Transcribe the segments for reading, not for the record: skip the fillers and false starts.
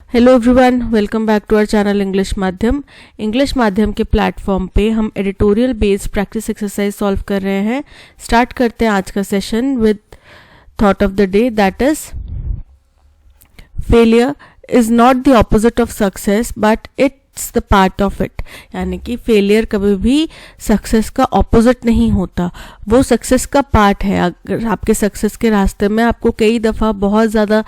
Hello everyone, welcome back to our channel English माध्यम के platform पे हम editorial based practice exercise solve कर रहे हैं। स्टार्ट करते हैं आज का session with thought of the day, that is failure is not the opposite of success but it's the part of it. यानी कि फेलियर कभी भी सक्सेस का ऑपोजिट नहीं होता, वो सक्सेस का पार्ट है। अगर आपके सक्सेस के रास्ते में आपको कई दफ़ा बहुत ज़्यादा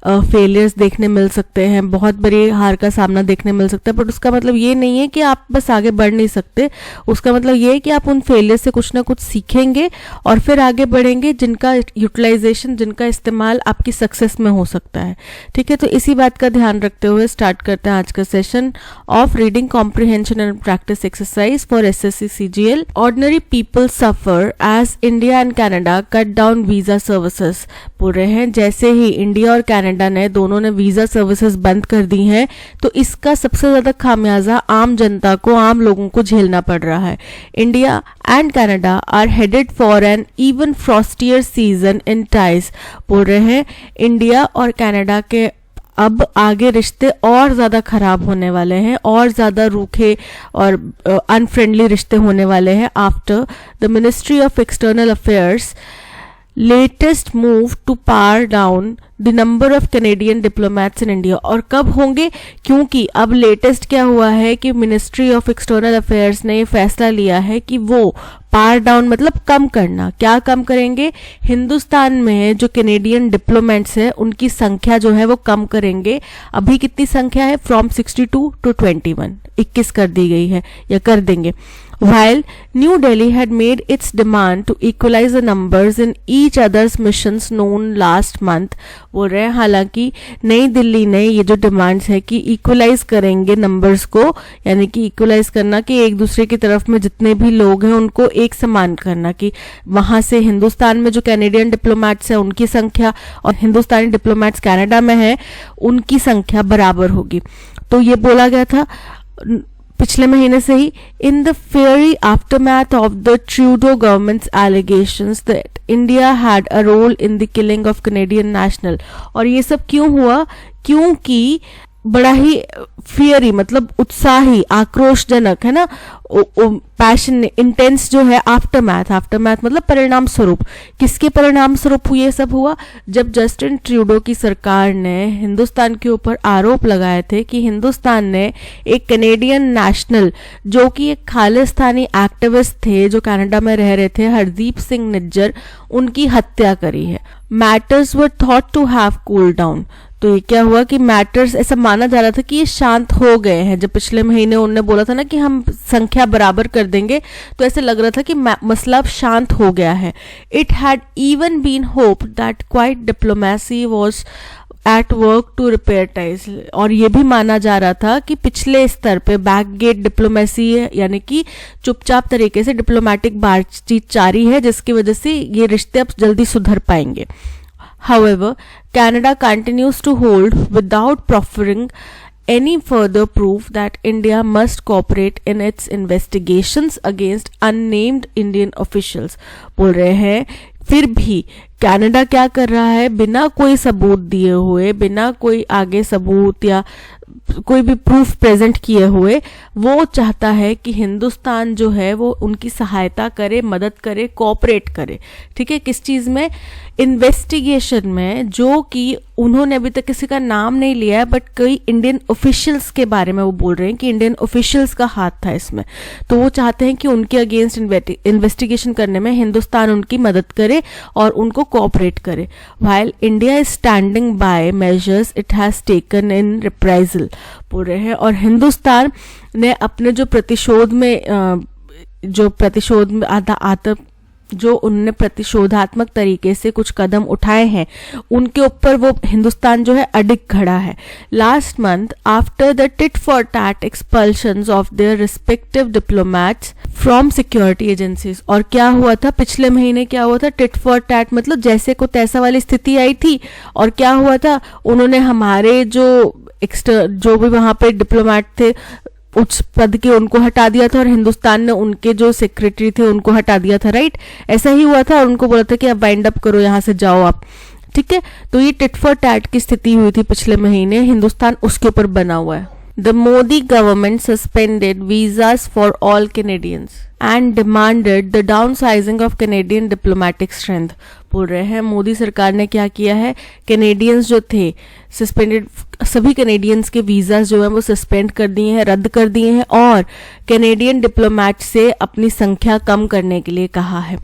फेलियर्स देखने मिल सकते हैं, बहुत बड़ी हार का सामना देखने मिल सकता है, बट उसका मतलब ये नहीं है कि आप बस आगे बढ़ नहीं सकते। उसका मतलब ये है कि आप उन फेलियर से कुछ ना कुछ सीखेंगे और फिर आगे बढ़ेंगे, जिनका यूटिलाइजेशन, जिनका इस्तेमाल आपकी सक्सेस में हो सकता है। ठीक है, तो इसी बात का ध्यान रखते हुए स्टार्ट करते हैं आज का session of reading comprehension and practice exercise for SSC CGL। Ordinary people suffer as India and Canada cut down visa services. बोल रहे हैं जैसे ही इंडिया और कनाडा ने दोनों ने वीजा सर्विसेज बंद कर दी हैं, तो इसका सबसे ज्यादा खामियाजा आम जनता को, आम लोगों को झेलना पड़ रहा है। India and Canada are headed for an even frostier season in ties. बोल रहे हैं इंडिया और कनाडा के अब आगे रिश्ते और ज़्यादा खराब होने वाले हैं, और ज़्यादा रूखे और अनफ्रेंडली रिश्ते होने वाले हैं after the ministry of external affairs latest move to pare down the number of Canadian diplomats in India. और कब होंगे? क्योंकि अब लेटेस्ट क्या हुआ है कि मिनिस्ट्री ऑफ एक्सटर्नल अफेयर्स ने फैसला लिया है कि वो पार डाउन मतलब कम करना। क्या कम करेंगे? हिंदुस्तान में जो कैनेडियन डिप्लोमेट्स है उनकी संख्या जो है वो कम करेंगे। अभी कितनी संख्या है? फ्रॉम 62 टू 21, 21 कर दी गई है या कर देंगे। While New Delhi had made its demand to equalize the numbers in each other's missions known last month, बोल रहे हैं हालांकि नई दिल्ली ने ये जो डिमांड्स है कि इक्वलाइज करेंगे नंबर्स को, यानी कि इक्वलाइज करना कि एक दूसरे की तरफ में जितने भी लोग हैं उनको एक समान करना, कि वहां से हिंदुस्तान में जो कैनेडियन डिप्लोमेट्स है उनकी संख्या और हिंदुस्तानी डिप्लोमेट्स कनाडा में है उनकी संख्या बराबर होगी। तो ये बोला गया था पिछले महीने से ही। In the fiery aftermath of the Trudeau government's allegations that India had a role in the killing of Canadian national. और ये सब क्यों हुआ? क्योंकि बड़ा ही फियरी मतलब उत्साही, आक्रोशजनक है ना, पैशन, इंटेंस जो है, आफ्टरमैथ मतलब परिणाम स्वरूप। किसके परिणाम स्वरूप ये सब हुआ? जब जस्टिन ट्रूडो की सरकार ने हिंदुस्तान के ऊपर आरोप लगाए थे कि हिंदुस्तान ने एक कैनेडियन नेशनल जो कि एक खालिस्तानी एक्टिविस्ट थे जो कनाडा में रह रहे थे, हरदीप सिंह निज्जर, उनकी हत्या करी है। Matters were thought to have cool down. तो ये क्या हुआ कि मैटर्स, ऐसा माना जा रहा था कि ये शांत हो गए हैं। जब पिछले महीने उन्होंने बोला था ना कि हम संख्या बराबर कर देंगे, तो ऐसे लग रहा था कि मसला अब शांत हो गया है। It had even been hope that quiet diplomacy was at work to repair ties. और ये भी माना जा रहा था कि पिछले स्तर पे बैकगेट डिप्लोमेसी है, यानी कि चुपचाप तरीके से डिप्लोमेटिक बातचीत जारी है, जिसकी वजह से ये रिश्ते अब जल्दी सुधर पाएंगे। However, Canada continues to hold without proffering any further proof that India must cooperate in its investigations against unnamed Indian officials। बोल रहे हैं फिर भी कनाडा क्या कर रहा है, बिना कोई सबूत दिए हुए, बिना कोई आगे सबूत या कोई भी प्रूफ प्रेजेंट किए हुए, वो चाहता है कि हिंदुस्तान जो है वो उनकी सहायता करे, मदद करे, कोऑपरेट करे। ठीक है, किस चीज में? इन्वेस्टिगेशन में, जो कि उन्होंने अभी तक किसी का नाम नहीं लिया है, बट कई इंडियन ऑफिशियल्स के बारे में वो बोल रहे हैं कि इंडियन ऑफिशियल्स का हाथ था इसमें। तो वो चाहते हैं कि उनके अगेंस्ट इन्वेस्टिगेशन करने में हिंदुस्तान उनकी मदद करे और उनको कोऑपरेट करे। While India is standing bye measures it has taken in reprisal. बोल रहे हैं और हिंदुस्तान ने अपने जो प्रतिशोध में जो उन्होंने प्रतिशोधात्मक तरीके से कुछ कदम उठाए हैं, उनके ऊपर वो हिंदुस्तान जो है अडिग खड़ा है। Last month after the tit for tat expulsions of their respective diplomats from security agencies. और क्या हुआ था पिछले महीने? क्या हुआ था? टिट फॉर टैट मतलब जैसे को तैसा वाली स्थिति आई थी। और क्या हुआ था? उन्होंने हमारे जो भी वहां पे डिप्लोमेट थे उच्च पद के, उनको हटा दिया था, और हिंदुस्तान ने उनके जो सेक्रेटरी थे उनको हटा दिया था। राइट, ऐसा ही हुआ था। और उनको बोला था कि अब वाइंड अप करो, यहाँ से जाओ आप। ठीक है, तो ये टिट फॉर टैट की स्थिति हुई थी पिछले महीने, हिंदुस्तान उसके ऊपर बना हुआ है। The Modi government suspended visas for all Canadians and demanded the downsizing of Canadian diplomatic strength। बोल रहे हैं मोदी सरकार ने क्या किया है, कैनेडियंस जो थे सस्पेंडेड, सभी कैनेडियंस के वीज़ास जो है वो सस्पेंड कर दिए हैं, रद्द कर दिए हैं, और कैनेडियन डिप्लोमेट से अपनी संख्या कम करने के लिए कहा है।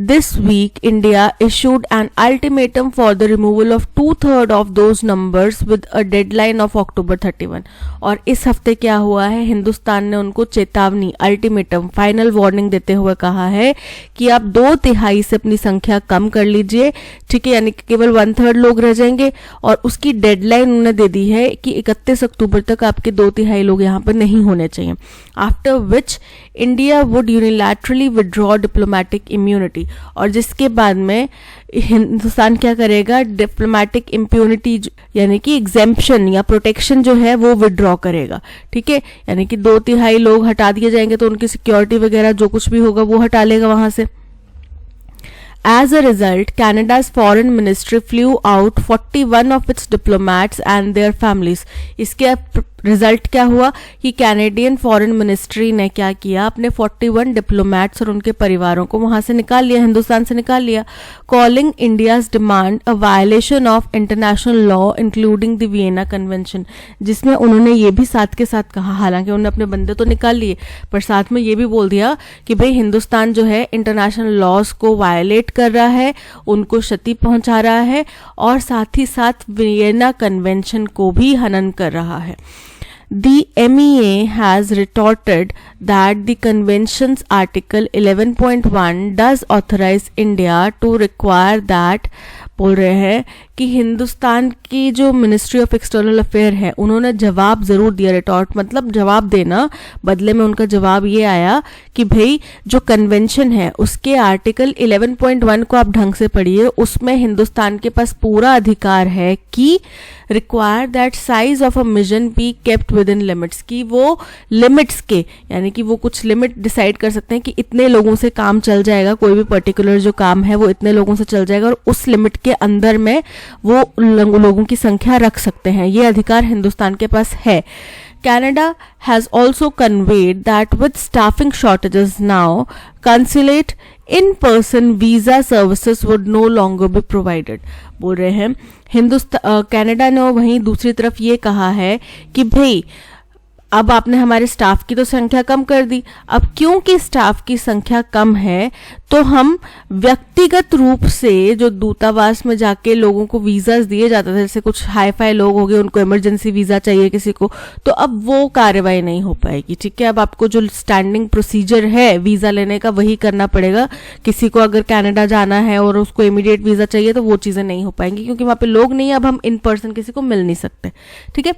This week, India issued an ultimatum for the removal of 2/3 of those numbers with a deadline of October 31। और इस हफ्ते क्या हुआ है, हिंदुस्तान ने उनको चेतावनी, अल्टीमेटम, फाइनल वार्निंग देते हुए कहा है कि आप 2/3 से अपनी संख्या कम कर लीजिए, ठीक है, यानी कि केवल 1/3 लोग रह जाएंगे, और उसकी डेडलाइन उन्होंने दे दी है कि 31 अक्टूबर तक आपके 2/3 लोग यहाँ पर नहीं होने चाहिए। After which India would unilaterally withdraw diplomatic immunity, और जिसके बाद में हिंदुस्तान क्या करेगा, डिप्लोमेटिक इम्यूनिटी यानी कि एग्जेम्पशन या प्रोटेक्शन जो है वो विड्रॉ करेगा, ठीक है, यानी कि 2/3 लोग हटा दिए जाएंगे तो उनकी सिक्योरिटी वगैरह जो कुछ भी होगा वो हटा लेगा वहां से। As a result, Canada's foreign ministry flew out 41 of its diplomats and their families। इसके रिजल्ट क्या हुआ कि कैनेडियन फॉरेन मिनिस्ट्री ने क्या किया, अपने 41 डिप्लोमेट्स और उनके परिवारों को वहां से निकाल लिया, हिंदुस्तान से निकाल लिया, calling India's demand a violation of international law including the Vienna convention, जिसमें उन्होंने ये भी साथ के साथ कहा, हालांकि उन्होंने अपने बंदे तो निकाल लिए पर साथ में ये भी बोल दिया कि भाई हिंदुस्तान जो है इंटरनेशनल लॉज को वायलेट कर रहा है, उनको क्षति पहुंचा रहा है, और साथ ही साथ वियना कन्वेंशन को भी हनन कर रहा है। The MEA has retorted that the convention's Article 11.1 does authorize India to require that, बोल रहे हैं कि हिंदुस्तान की जो मिनिस्ट्री ऑफ एक्सटर्नल अफेयर है उन्होंने जवाब जरूर दिया, रिटॉर्ट मतलब जवाब देना, बदले में उनका जवाब ये आया कि भाई जो कन्वेंशन है उसके आर्टिकल 11.1 को आप ढंग से पढ़िए, उसमें हिंदुस्तान के पास पूरा अधिकार है कि require that size of a mission be kept with in limits, की वो लिमिट्स के, यानी कि वो कुछ लिमिट डिसाइड कर सकते हैं कि इतने लोगों से काम चल जाएगा, कोई भी पर्टिकुलर जो काम है वो इतने लोगों से चल जाएगा, और उस लिमिट के अंदर में वो लोगों की संख्या रख सकते हैं, ये अधिकार हिंदुस्तान के पास है। Canada has also conveyed that with staffing shortages now, consulate in-person visa services would no longer be provided। बोल रहे हैं कनाडा ने वहीं दूसरी तरफ ये कहा है कि भाई अब आपने हमारे स्टाफ की तो संख्या कम कर दी, अब क्योंकि स्टाफ की संख्या कम है तो हम व्यक्तिगत रूप से जो दूतावास में जाके लोगों को वीज़ास दिए जाते थे, जैसे कुछ हाई फाई लोग हो गए उनको इमरजेंसी वीज़ा चाहिए किसी को, तो अब वो कार्रवाई नहीं हो पाएगी, ठीक है। अब आपको जो स्टैंडिंग प्रोसीजर है वीज़ा लेने का वही करना पड़ेगा। किसी को अगर कनाडा जाना है और उसको इमीडिएट वीज़ा चाहिए तो वो चीज़ें नहीं हो पाएंगी क्योंकि वहाँ पे लोग नहीं, अब हम इन पर्सन किसी को मिल नहीं सकते, ठीक है।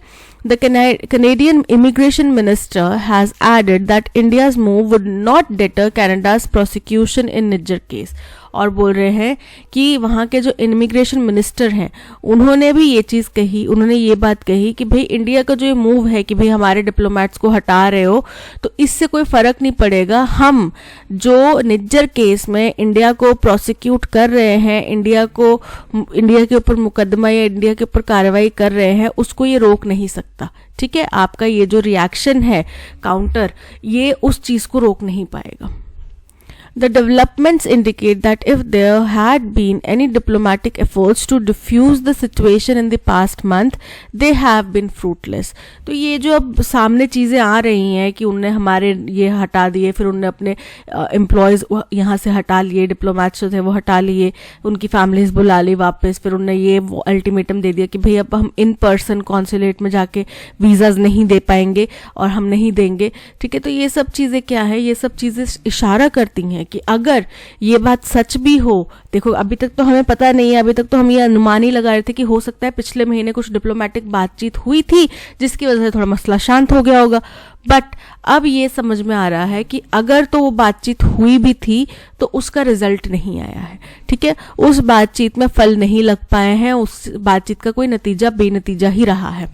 The Canadian immigration minister has added that India's move would not deter Canada's prosecution in Niger case। और बोल रहे हैं कि वहाँ के जो इमिग्रेशन मिनिस्टर हैं उन्होंने भी ये चीज़ कही, उन्होंने ये बात कही कि भाई इंडिया का जो ये मूव है कि भाई हमारे डिप्लोमेट्स को हटा रहे हो तो इससे कोई फ़र्क नहीं पड़ेगा, हम जो निज्जर केस में इंडिया को प्रोसिक्यूट कर रहे हैं, इंडिया के ऊपर मुकदमा या इंडिया के ऊपर कार्रवाई कर रहे हैं, उसको ये रोक नहीं सकता, ठीक है। आपका ये जो रिएक्शन है काउंटर, ये उस चीज़ को रोक नहीं पाएगा। The developments indicate that if there had been any diplomatic efforts to diffuse the situation in the past month, they have been fruitless। तो ये जो अब सामने चीज़ें आ रही हैं कि उनने हमारे ये हटा दिए, फिर उनने अपने एम्प्लॉयज़ यहाँ से हटा लिए, डिप्लोमेट्स जो थे वो हटा लिए, उनकी फैमिलीज बुला ली वापस, फिर उनने ये वो अल्टीमेटम दे दिया कि भाई अब हम इन पर्सन कॉन्सुलेट में जाके वीज़ाज नहीं दे पाएंगे और हम नहीं देंगे, ठीक है। तो ये सब चीज़ें क्या है, ये सब चीज़ें इशारा करती हैं कि अगर ये बात सच भी हो, देखो अभी तक तो हमें पता नहीं है, अभी तक तो हम ये अनुमान ही लगा रहे थे कि हो सकता है पिछले महीने कुछ डिप्लोमेटिक बातचीत हुई थी जिसकी वजह से थोड़ा मसला शांत हो गया होगा, बट अब ये समझ में आ रहा है कि अगर तो वो बातचीत हुई भी थी तो उसका रिजल्ट नहीं आया है, ठीक है। उस बातचीत में फल नहीं लग पाए हैं, उस बातचीत का कोई नतीजा बेनतीजा ही रहा है।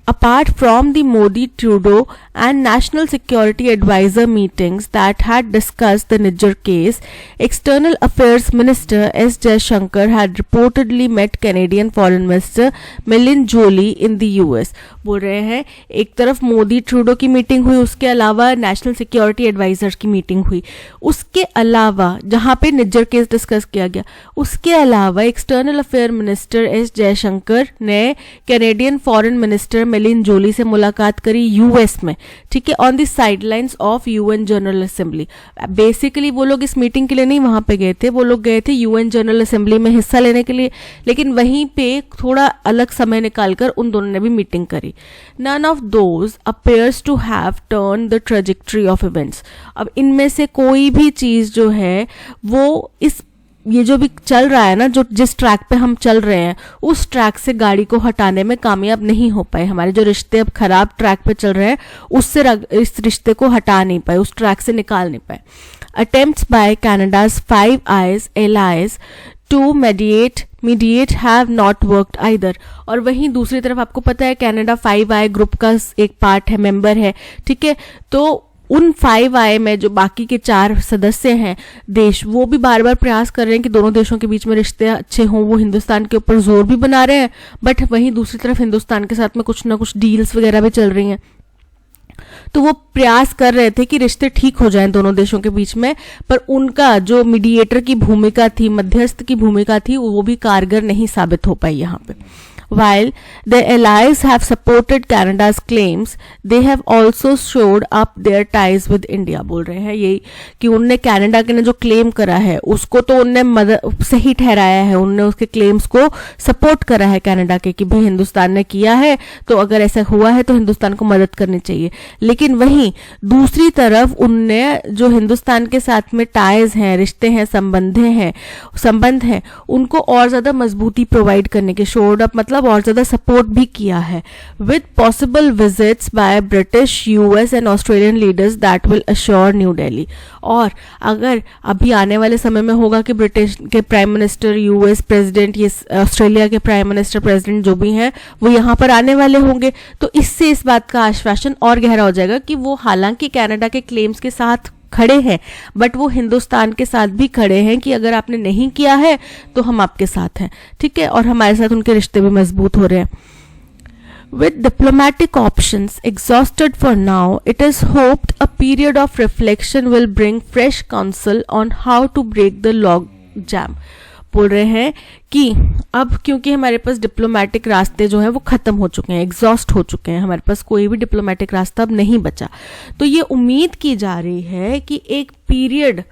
Apart from the Modi-Trudeau and National Security Advisor meetings that had discussed the Nijjar case, External Affairs Minister S. Jaishankar had reportedly met Canadian Foreign Minister Melanie Joly in the US. बोल रहे हैं एक तरफ Modi Trudeau की meeting हुई, उसके अलावा national security adviser की मीटिंग हुई, उसके अलावा जहां पे निज्जर केस डिस्कस किया गया, उसके अलावा external affair minister S Jaishankar ने कैनेडियन फॉरेन मिनिस्टर मेलिन जोली से मुलाकात करी यूएस में, ठीक है, on the sidelines of UN general assembly. Basically वो लोग इस मीटिंग के लिए नहीं वहां पे गए थे, वो लोग गए थे यूएन जनरल असेंबली में हिस्सा लेने के लिए, लेकिन वहीं पे थोड़ा अलग समय निकालकर उन दोनों ने भी मीटिंग करी. None of those appears to have turned the trajectory of events. अब इनमें से कोई भी चीज जो है वो ये जो भी चल रहा है ना, जो जिस ट्रैक पे हम चल रहे हैं उस ट्रैक से गाड़ी को हटाने में कामयाब नहीं हो पाए. हमारे जो रिश्ते अब खराब ट्रैक पे चल रहे हैं उससे इस रिश्ते को हटा नहीं पाए, उस ट्रैक से निकाल नहीं पाए. Attempts by Canada's Five Eyes allies to mediate have not worked either. और वहीं दूसरी तरफ आपको पता है कनाडा 5 आई ग्रुप का एक पार्ट है, मेंबर है, ठीक है. तो उन 5 आई में जो बाकी के 4 सदस्य हैं देश, वो भी बार बार प्रयास कर रहे हैं कि दोनों देशों के बीच में रिश्ते अच्छे हों. वो हिंदुस्तान के ऊपर जोर भी बना रहे हैं, बट वहीं दूसरी तरफ हिंदुस्तान के साथ में कुछ ना कुछ डील्स वगैरह भी चल रही हैं. तो वो प्रयास कर रहे थे कि रिश्ते ठीक हो जाएं दोनों देशों के बीच में, पर उनका जो मीडिएटर की भूमिका थी, मध्यस्थ की भूमिका थी, वो भी कारगर नहीं साबित हो पाई यहाँ पे. While the allies have supported Canada's claims, they have also showed up their ties with India. बोल रहे हैं यही कि उनने कनाडा के ने जो क्लेम करा है उसको तो उनने सही ठहराया है, उनने उसके क्लेम्स को सपोर्ट करा है कनाडा के कि भाई हिंदुस्तान ने किया है तो अगर ऐसा हुआ है तो हिंदुस्तान को मदद करनी चाहिए. लेकिन वहीं दूसरी तरफ उनने जो हिंदुस्तान के साथ में टाइज हैं, रिश्ते हैं, संबंध हैं, उनको और ज्यादा मजबूती प्रोवाइड करने के शोड अप मतलब और ज्यादा सपोर्ट भी किया है. With possible visits by British, US and Australian leaders that will assure new Delhi. और अगर अभी आने वाले समय में होगा कि ब्रिटिश के प्राइम मिनिस्टर, यूएस प्रेसिडेंट, ये ऑस्ट्रेलिया के प्राइम मिनिस्टर, प्रेसिडेंट जो भी हैं वो यहाँ पर आने वाले होंगे, तो इससे इस बात का आश्वासन और गहरा हो जाएगा कि वो हालांकि कनाडा के क्लेम्स के साथ खड़े हैं, बट वो हिंदुस्तान के साथ भी खड़े हैं कि अगर आपने नहीं किया है तो हम आपके साथ हैं, ठीक है, और हमारे साथ उनके रिश्ते भी मजबूत हो रहे हैं. With diplomatic options exhausted for now, it is hoped a period of reflection will bring fresh counsel on how to break the log jam. बोल रहे हैं कि अब क्योंकि हमारे पास डिप्लोमेटिक रास्ते जो हैं वो खत्म हो चुके हैं, एग्जॉस्ट हो चुके हैं, हमारे पास कोई भी डिप्लोमेटिक रास्ता अब नहीं बचा, तो ये उम्मीद की जा रही है कि एक पीरियड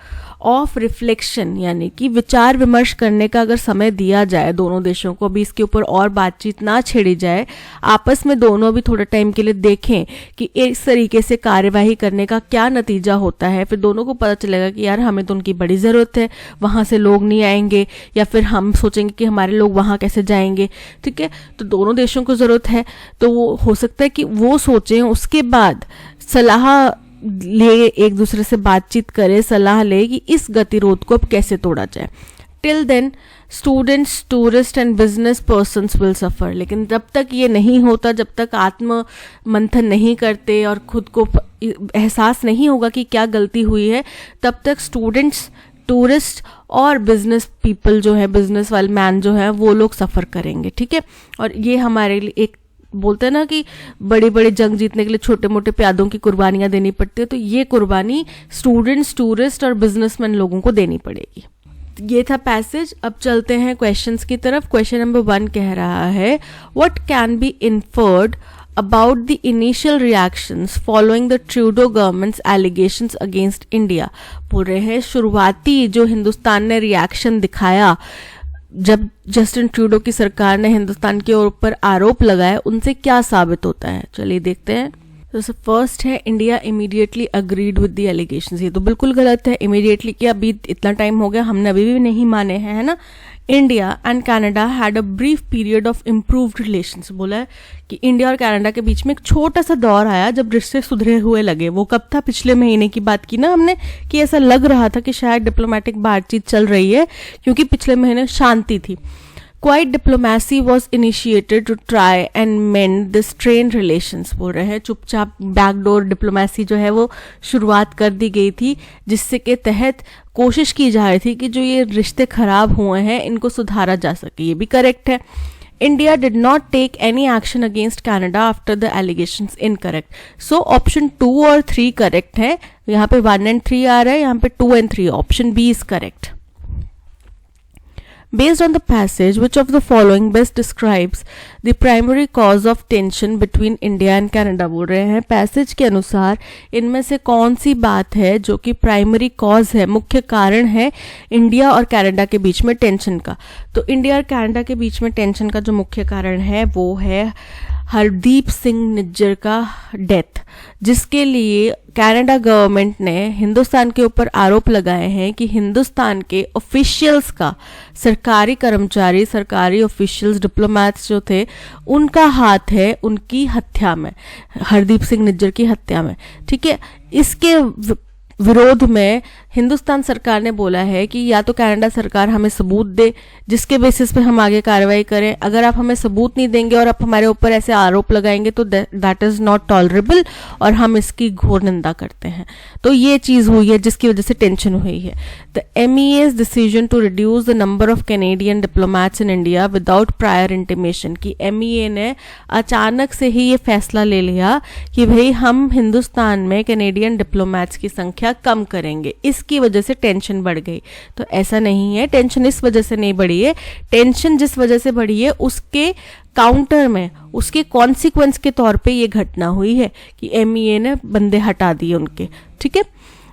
ऑफ रिफ्लेक्शन यानी कि विचार विमर्श करने का अगर समय दिया जाए दोनों देशों को, अभी इसके ऊपर और बातचीत ना छेड़ी जाए, आपस में दोनों भी थोड़ा टाइम के लिए देखें कि इस तरीके से कार्यवाही करने का क्या नतीजा होता है, फिर दोनों को पता चलेगा कि यार हमें तो उनकी बड़ी ज़रूरत है, वहाँ से लोग नहीं आएंगे, या फिर हम सोचेंगे कि हमारे लोग वहाँ कैसे जाएंगे, ठीक है, तो दोनों देशों को ज़रूरत है, तो वो हो सकता है कि वो सोचें, उसके बाद सलाह ले, एक दूसरे से बातचीत करे, सलाह ले कि इस गतिरोध को अब कैसे तोड़ा जाए. Till then students, tourist and business persons will suffer. लेकिन जब तक ये नहीं होता, जब तक आत्म मंथन नहीं करते और खुद को एहसास नहीं होगा कि क्या गलती हुई है, तब तक स्टूडेंट्स, टूरिस्ट और बिजनेस पीपल जो है, बिजनेस वाले मैन जो है, वो लोग सफ़र करेंगे, ठीक है. और ये हमारे लिए एक बोलते हैं ना कि बड़े बड़े जंग जीतने के लिए छोटे मोटे प्यादों की कुर्बानियां देनी पड़ती है, तो ये कुर्बानी स्टूडेंट्स, टूरिस्ट और बिजनेसमैन लोगों को देनी पड़ेगी. ये था पैसेज. अब चलते हैं क्वेश्चंस की तरफ. क्वेश्चन नंबर 1 कह रहा है, what can be inferred about the initial reactions following the Trudeau government's allegations against India. बोल रहे हैं शुरुआती जो हिंदुस्तान ने रिएक्शन दिखाया जब जस्टिन ट्रूडो की सरकार ने हिंदुस्तान के ऊपर आरोप लगाए, उनसे क्या साबित होता है. चलिए देखते हैं. तो फर्स्ट है, India immediately agreed with the allegations. ये तो बिल्कुल गलत है. इमीडिएटली क्या, अभी इतना टाइम हो गया, हमने अभी भी नहीं माने हैं, है ना. India and Canada had a brief period of improved relations. बोला है कि इंडिया और कनाडा के बीच में एक छोटा सा दौर आया जब रिश्ते सुधरे हुए लगे. वो कब था, पिछले महीने की बात की ना हमने, कि ऐसा लग रहा था कि शायद डिप्लोमेटिक बातचीत चल रही है क्योंकि पिछले महीने शांति थी. Quiet diplomacy was initiated to try and mend the strain relations, बोल रहे हैं चुपचाप बैकडोर डिप्लोमेसी जो है वो शुरुआत कर दी गई थी, जिससे के तहत कोशिश की जा रही थी कि जो ये रिश्ते खराब हुए हैं इनको सुधारा जा सके। ये भी करेक्ट है। India did not take any action against Canada after the allegations, incorrect. So option 2 और 3 correct है, यहाँ पे 1 and 3 आ रहा है, यहाँ पे 2 and 3, option B is correct. Based on the passage, which of the following best describes the primary cause of tension between India and Canada, बोल रहे हैं पैसेज के अनुसार इनमें से कौन सी बात है जो कि प्राइमरी कॉज है, मुख्य कारण है इंडिया और कनाडा के बीच में टेंशन का। तो इंडिया और कनाडा के बीच में टेंशन का जो मुख्य कारण है वो है हरदीप सिंह निज्जर का डेथ, जिसके लिए कनाडा गवर्नमेंट ने हिंदुस्तान के ऊपर आरोप लगाए हैं कि हिंदुस्तान के ऑफिशियल्स का, सरकारी कर्मचारी, सरकारी ऑफिशियल्स, डिप्लोमैट्स जो थे उनका हाथ है उनकी हत्या में, हरदीप सिंह निज्जर की हत्या में। ठीक है, इसके विरोध में हिंदुस्तान सरकार ने बोला है कि या तो कनाडा सरकार हमें सबूत दे जिसके बेसिस पे हम आगे कार्रवाई करें, अगर आप हमें सबूत नहीं देंगे और आप हमारे ऊपर ऐसे आरोप लगाएंगे तो दैट इज नॉट टॉलरेबल और हम इसकी घोर निंदा करते हैं। तो ये चीज हुई है जिसकी वजह से टेंशन हुई है। The MEA's decision to reduce the number of Canadian diplomats in India without prior intimation, की MEA ने अचानक से ही ये फैसला ले लिया कि भाई हम हिंदुस्तान में कैनेडियन डिप्लोमैट्स की संख्या कम करेंगे, इसकी वजह से टेंशन बढ़ गई। तो ऐसा नहीं है, टेंशन इस वजह से नहीं बढ़ी है, टेंशन जिस वजह से बढ़ी है उसके काउंटर में, उसके कॉन्सिक्वेंस के तौर पे ये घटना हुई है कि MEA ने बंदे हटा दिए उनके। ठीक है।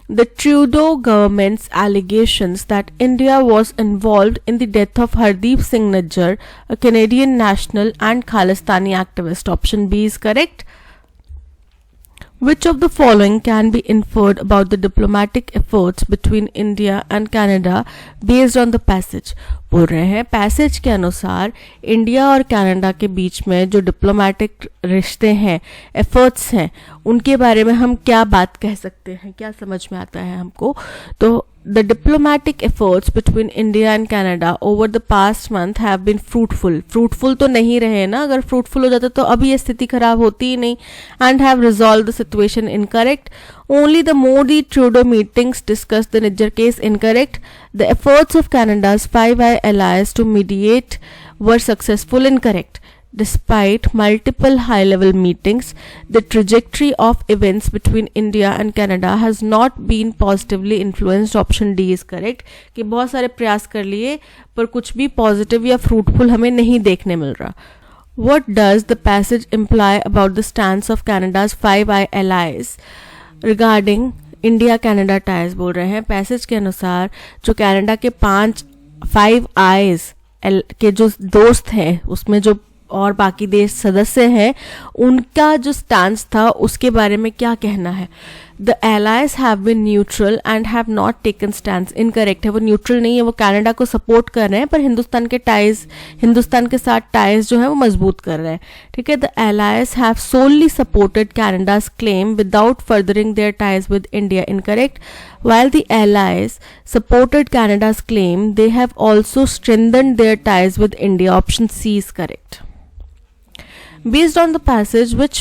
The Trudeau government's allegations that India was involved in the death of Hardeep Singh Nijjar, a Canadian national and Khalistani activist. Option B is correct. Which of the following can be inferred about the diplomatic efforts between India and Canada based on the passage? बोल रहे हैं passage के अनुसार India और Canada के बीच में जो diplomatic रिश्ते हैं, एफर्ट्स हैं, उनके बारे में हम क्या बात कह सकते हैं, क्या समझ में आता है हमको। तो the diplomatic efforts between India and Canada over the past month have been fruitful. Fruitful तो नहीं रहे ना, अगर fruitful हो जाता तो अभी ये स्थिति खराब होती ही नहीं। And have resolved the situation, incorrect. Only the Modi-Trudeau meetings discussed the Nijjar case, incorrect. The efforts of Canada's Five Eyes allies to mediate were successful, incorrect. Despite multiple high-level meetings, the trajectory of events between India and Canada has not been positively influenced. Option D is correct. कि बहुत सारे प्रयास कर लिए पर कुछ भी positive या फ्रूटफुल हमें नहीं देखने मिल रहा। What does the passage imply about the stance of Canada's Five Eyes allies regarding India-Canada ties? बोल रहे हैं पैसेज के अनुसार जो कनाडा के 5 आइज के जो दोस्त हैं, उसमें जो और बाकी देश सदस्य हैं, उनका जो स्टांस था उसके बारे में क्या कहना है। The allies have been neutral and have not taken stand, incorrect है। वो न्यूट्रल नहीं है, वो कनाडा को सपोर्ट कर रहे हैं पर हिंदुस्तान के साथ टाइज जो है वो मजबूत कर रहे हैं। ठीक है। The allies have solely supported Canada's claim without furthering their ties with India, incorrect. While the allies supported Canada's claim, they have also strengthened their ties with India. Option C is correct. Based on the passage, which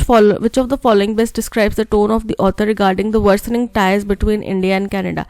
of the following best describes the tone of the author regarding the worsening ties between India and Canada?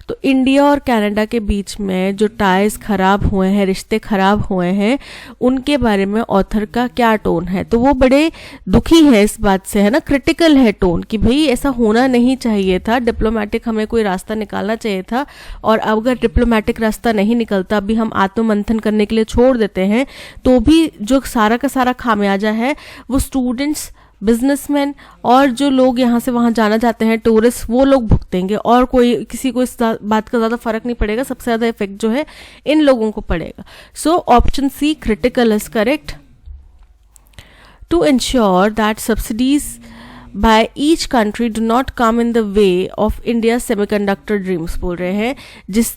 तो India और Canada के बीच में जो ties खराब हुए हैं, रिश्ते खराब हुए हैं, उनके बारे में ऑथर का क्या टोन है। तो वो बड़े दुखी है इस बात से, है ना, क्रिटिकल है टोन कि भाई ऐसा होना नहीं चाहिए था, डिप्लोमेटिक हमें कोई रास्ता निकालना चाहिए था, और अगर डिप्लोमेटिक रास्ता नहीं निकलता, अभी हम आत्ममंथन करने के लिए छोड़ देते हैं, तो भी जो सारा का सारा खामियाजा है वो स्टूडेंट्स, बिजनेसमैन और जो लोग यहाँ से वहाँ जाना चाहते हैं, टूरिस्ट, वो लोग भुगतेंगे और किसी को इस बात का ज़्यादा फर्क नहीं पड़ेगा। सबसे ज़्यादा इफेक्ट जो है इन लोगों को पड़ेगा। So option C critical is correct. To ensure that subsidies by each country do not come in the way of India's semiconductor dreams, बोल रहे हैं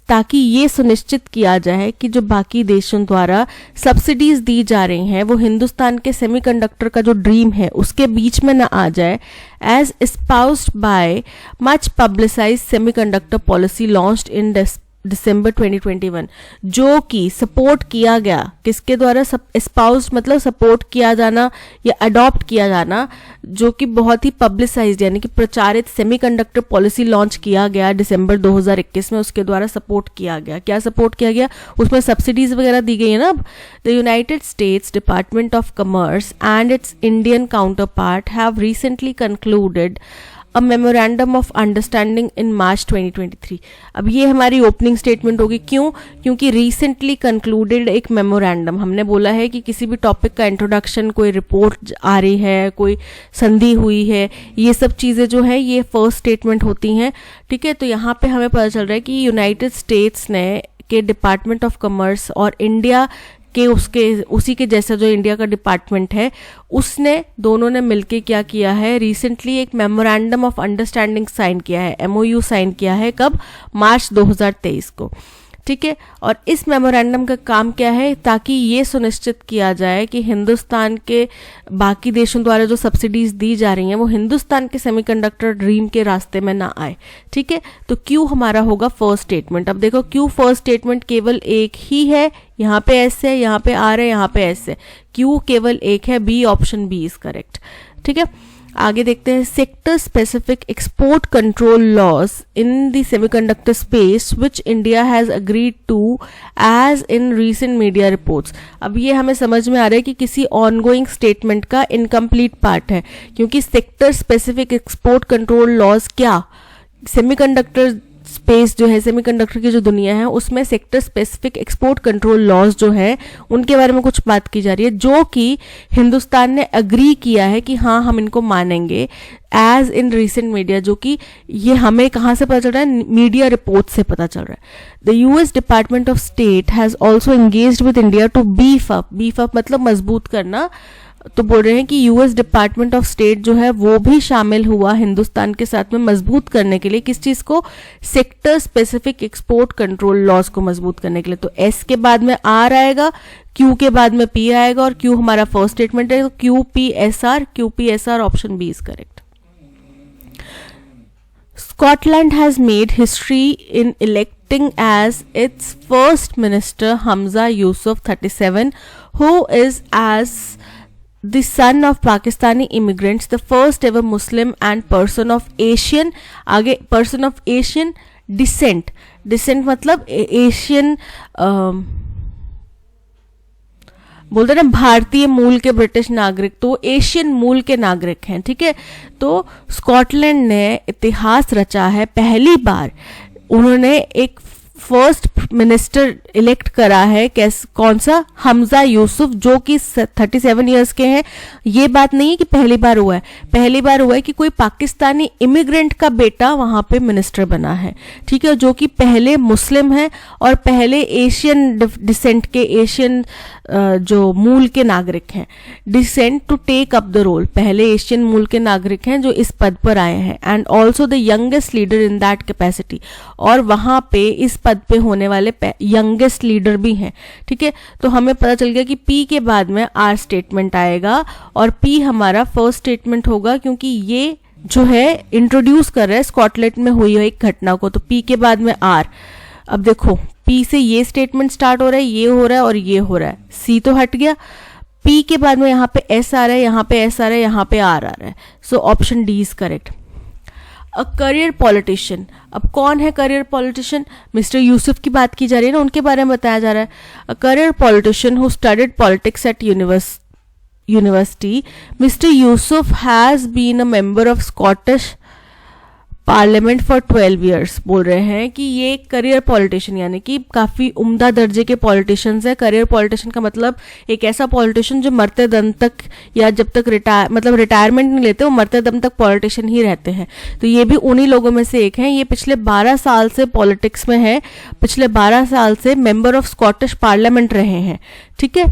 ताकि ये सुनिश्चित किया जाए कि जो बाकी देशों द्वारा सब्सिडीज दी जा रही हैं वो हिंदुस्तान के सेमीकंडक्टर का जो ड्रीम है उसके बीच में ना आ जाए। As espoused by much publicized semiconductor policy launched in दिसंबर 2021, जो कि सपोर्ट किया गया किसके द्वारा, एस्पाउस्ड मतलब सपोर्ट किया जाना या अडॉप्ट किया जाना, जो कि बहुत ही पब्लिसाइज्ड यानी कि प्रचारित सेमीकंडक्टर पॉलिसी लॉन्च किया गया दिसंबर 2021 में, उसके द्वारा सपोर्ट किया गया। क्या सपोर्ट किया गया, उसमें सब्सिडीज वगैरह दी गई है ना। The United States Department of Commerce and its Indian counterpart have recently concluded a memorandum of understanding in March 2023। अब ये हमारी ओपनिंग स्टेटमेंट होगी। क्यों? क्योंकि रिसेंटली कंक्लूडेड एक मेमोरेंडम, हमने बोला है कि किसी भी टॉपिक का इंट्रोडक्शन, कोई रिपोर्ट आ रही है, कोई संधि हुई है, ये सब चीज़ें जो है ये फर्स्ट स्टेटमेंट होती हैं। ठीक है, तो यहाँ पे हमें पता चल रहा है कि यूनाइटेड स्टेट्स ने के डिपार्टमेंट ऑफ कॉमर्स और इंडिया के उसी के जैसा जो इंडिया का डिपार्टमेंट है, उसने दोनों ने मिलके क्या किया है, रिसेंटली एक मेमोरेंडम ऑफ अंडरस्टैंडिंग साइन किया है, MOU साइन किया है। कब? मार्च 2023 को। ठीक है, और इस मेमोरेंडम का काम क्या है, ताकि ये सुनिश्चित किया जाए कि हिंदुस्तान के बाकी देशों द्वारा जो सब्सिडीज दी जा रही हैं वो हिंदुस्तान के सेमीकंडक्टर ड्रीम के रास्ते में ना आए। ठीक है, तो क्यू हमारा होगा फर्स्ट स्टेटमेंट। अब देखो क्यू फर्स्ट स्टेटमेंट केवल एक ही है, यहाँ पे एस है, यहाँ पे आर है, यहाँ पे एस है, क्यू केवल एक है, B, option B is correct. ठीक है, आगे देखते हैं। Sector specific export control laws in the semiconductor space which India has agreed to as in recent media reports. अब ये हमें समझ में आ रहा है कि किसी ऑनगोइंग स्टेटमेंट का इनकम्प्लीट पार्ट है, क्योंकि sector specific export control laws क्या, सेमीकंडक्टर स्पेस जो है, सेमीकंडक्टर की जो दुनिया है, उसमें sector specific export control laws जो है उनके बारे में कुछ बात की जा रही है, जो कि हिंदुस्तान ने अग्री किया है कि हाँ हम इनको मानेंगे एज इन रीसेंट मीडिया, जो कि ये हमें कहाँ से पता चल रहा है, मीडिया रिपोर्ट से पता चल रहा है। The US department of state has also engaged with India to beef up मतलब मजबूत करना। तो बोल रहे हैं कि यूएस डिपार्टमेंट ऑफ स्टेट जो है वो भी शामिल हुआ हिंदुस्तान के साथ में मजबूत करने के लिए। किस चीज को? Sector specific export control laws को मजबूत करने के लिए। तो एस के बाद में आर आएगा, क्यू के बाद में पी आएगा, और क्यू हमारा फर्स्ट स्टेटमेंट है, तो Q P S R option B is correct. Scotland has made history in electing as its first minister Hamza Yusuf 37, who is as the son of Pakistani immigrants, the first ever Muslim and person of Asian, आगे person of Asian descent, descent मतलब Asian बोलते ना भारतीय मूल के British नागरिक, तो Asian मूल के नागरिक हैं। ठीक है, तो स्कॉटलैंड ने इतिहास रचा है, पहली बार उन्होंने एक फर्स्ट मिनिस्टर इलेक्ट करा है। कौन सा? हमजा यूसुफ, जो कि 37 ईयर्स के हैं। ये बात नहीं है कि पहली बार हुआ है, पहली बार हुआ है कि कोई पाकिस्तानी इमिग्रेंट का बेटा वहां पे मिनिस्टर बना है। ठीक है, जो कि पहले मुस्लिम है और पहले एशियन डिसेंट के, एशियन जो मूल के नागरिक हैं, descent to take up the role, पहले एशियन मूल के नागरिक हैं जो इस पद पर आए हैं, and also the youngest leader in that capacity, और वहां पे इस पद पे होने वाले यंगेस्ट लीडर भी हैं। ठीक है, तो हमें पता चल गया कि पी के बाद में आर स्टेटमेंट आएगा, और पी हमारा फर्स्ट स्टेटमेंट होगा, क्योंकि ये जो है इंट्रोड्यूस कर रहा है स्कॉटलैंड में हुई है एक घटना को, तो पी के बाद में आर। अब देखो पी से ये स्टेटमेंट स्टार्ट हो रहा है, ये हो रहा है और ये हो रहा है, सी तो हट गया, पी के बाद में यहाँ पे एस आ रहा है, यहाँ पे एस आ रहा है, यहाँ पे आर आ रहा है, so option D is correct. A career politician, अब कौन है करियर पॉलिटिशियन? मिस्टर यूसुफ की बात की जा रही है ना, उनके बारे में बताया जा रहा है। A career politician who studied politics at university, mister Yousaf has been a member of Scottish parliament for 12 years. बोल रहे हैं कि ये करियर पॉलिटिशियन यानी कि काफी उम्दा दर्जे के पॉलिटिशियंस है। करियर पॉलिटिशियन का मतलब एक ऐसा पॉलिटिशियन जो मरते दम तक, या जब तक रिटायरमेंट नहीं लेते, वो मरते दम तक पॉलिटिशियन ही रहते हैं। तो ये भी उन्हीं लोगों में से एक हैं। ये पिछले 12 साल से पॉलिटिक्स में है, पिछले 12 साल से मेंबर ऑफ स्कॉटिश पार्लियामेंट रहे हैं। ठीक है,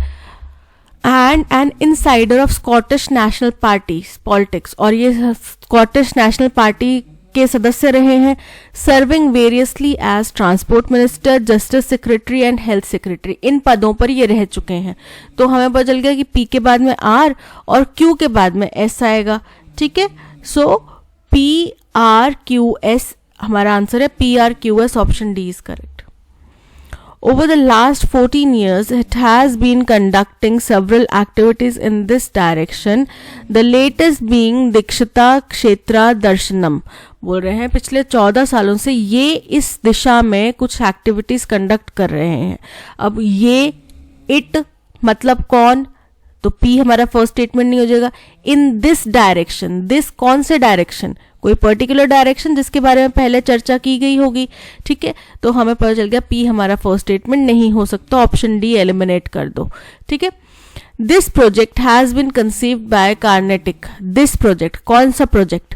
and an insider of Scottish National Party politics, और ये स्कॉटिश नेशनल पार्टी के सदस्य रहे हैं। Serving variously as transport minister, justice secretary and health secretary, इन पदों पर ये रह चुके हैं। तो हमें पता चल गया कि पी के बाद में आर और क्यू के बाद में एस आएगा। ठीक है, सो पी आर क्यू एस हमारा आंसर है, P R Q S, option D is correct. Over the last 14 years, it has been conducting several activities in this direction, the latest being Dikshita Kshetra Darshanam. बोल रहे हैं पिछले 14 सालों से ये इस दिशा में कुछ एक्टिविटीज कंडक्ट कर रहे हैं. अब ये इट मतलब कौन, तो पी हमारा फर्स्ट स्टेटमेंट नहीं हो जाएगा. इन दिस डायरेक्शन, दिस कौन से डायरेक्शन, कोई पर्टिकुलर डायरेक्शन जिसके बारे में पहले चर्चा की गई होगी. ठीक है, तो हमें पता चल गया पी हमारा फर्स्ट स्टेटमेंट नहीं हो सकता, ऑप्शन डी एलिमिनेट कर दो. ठीक है, this project has been conceived by Carnatic. This project कौन सा project,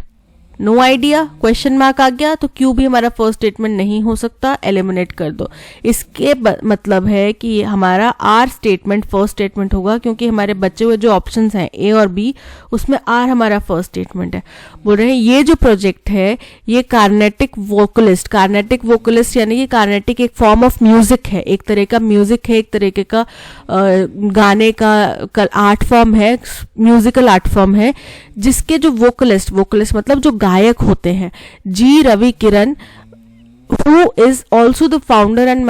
no idea, question mark आ गया, तो क्यू भी हमारा फर्स्ट स्टेटमेंट नहीं हो सकता, एलिमिनेट कर दो. इसके मतलब है कि हमारा आर स्टेटमेंट फर्स्ट स्टेटमेंट होगा, क्योंकि हमारे बचे हुए जो ऑप्शंस हैं ए और बी उसमें आर हमारा फर्स्ट स्टेटमेंट है. बोल रहे हैं ये जो प्रोजेक्ट है ये कार्नेटिक वोकलिस्ट यानी कि कार्नेटिक एक फॉर्म ऑफ म्यूजिक है, एक तरह का म्यूजिक है, एक तरीके का गाने का आर्ट फॉर्म है, म्यूजिकल आर्ट फॉर्म है, जिसके जो वोकलिस्ट मतलब जो गायक होते हैं, जी रवि किरण, who is also the founder and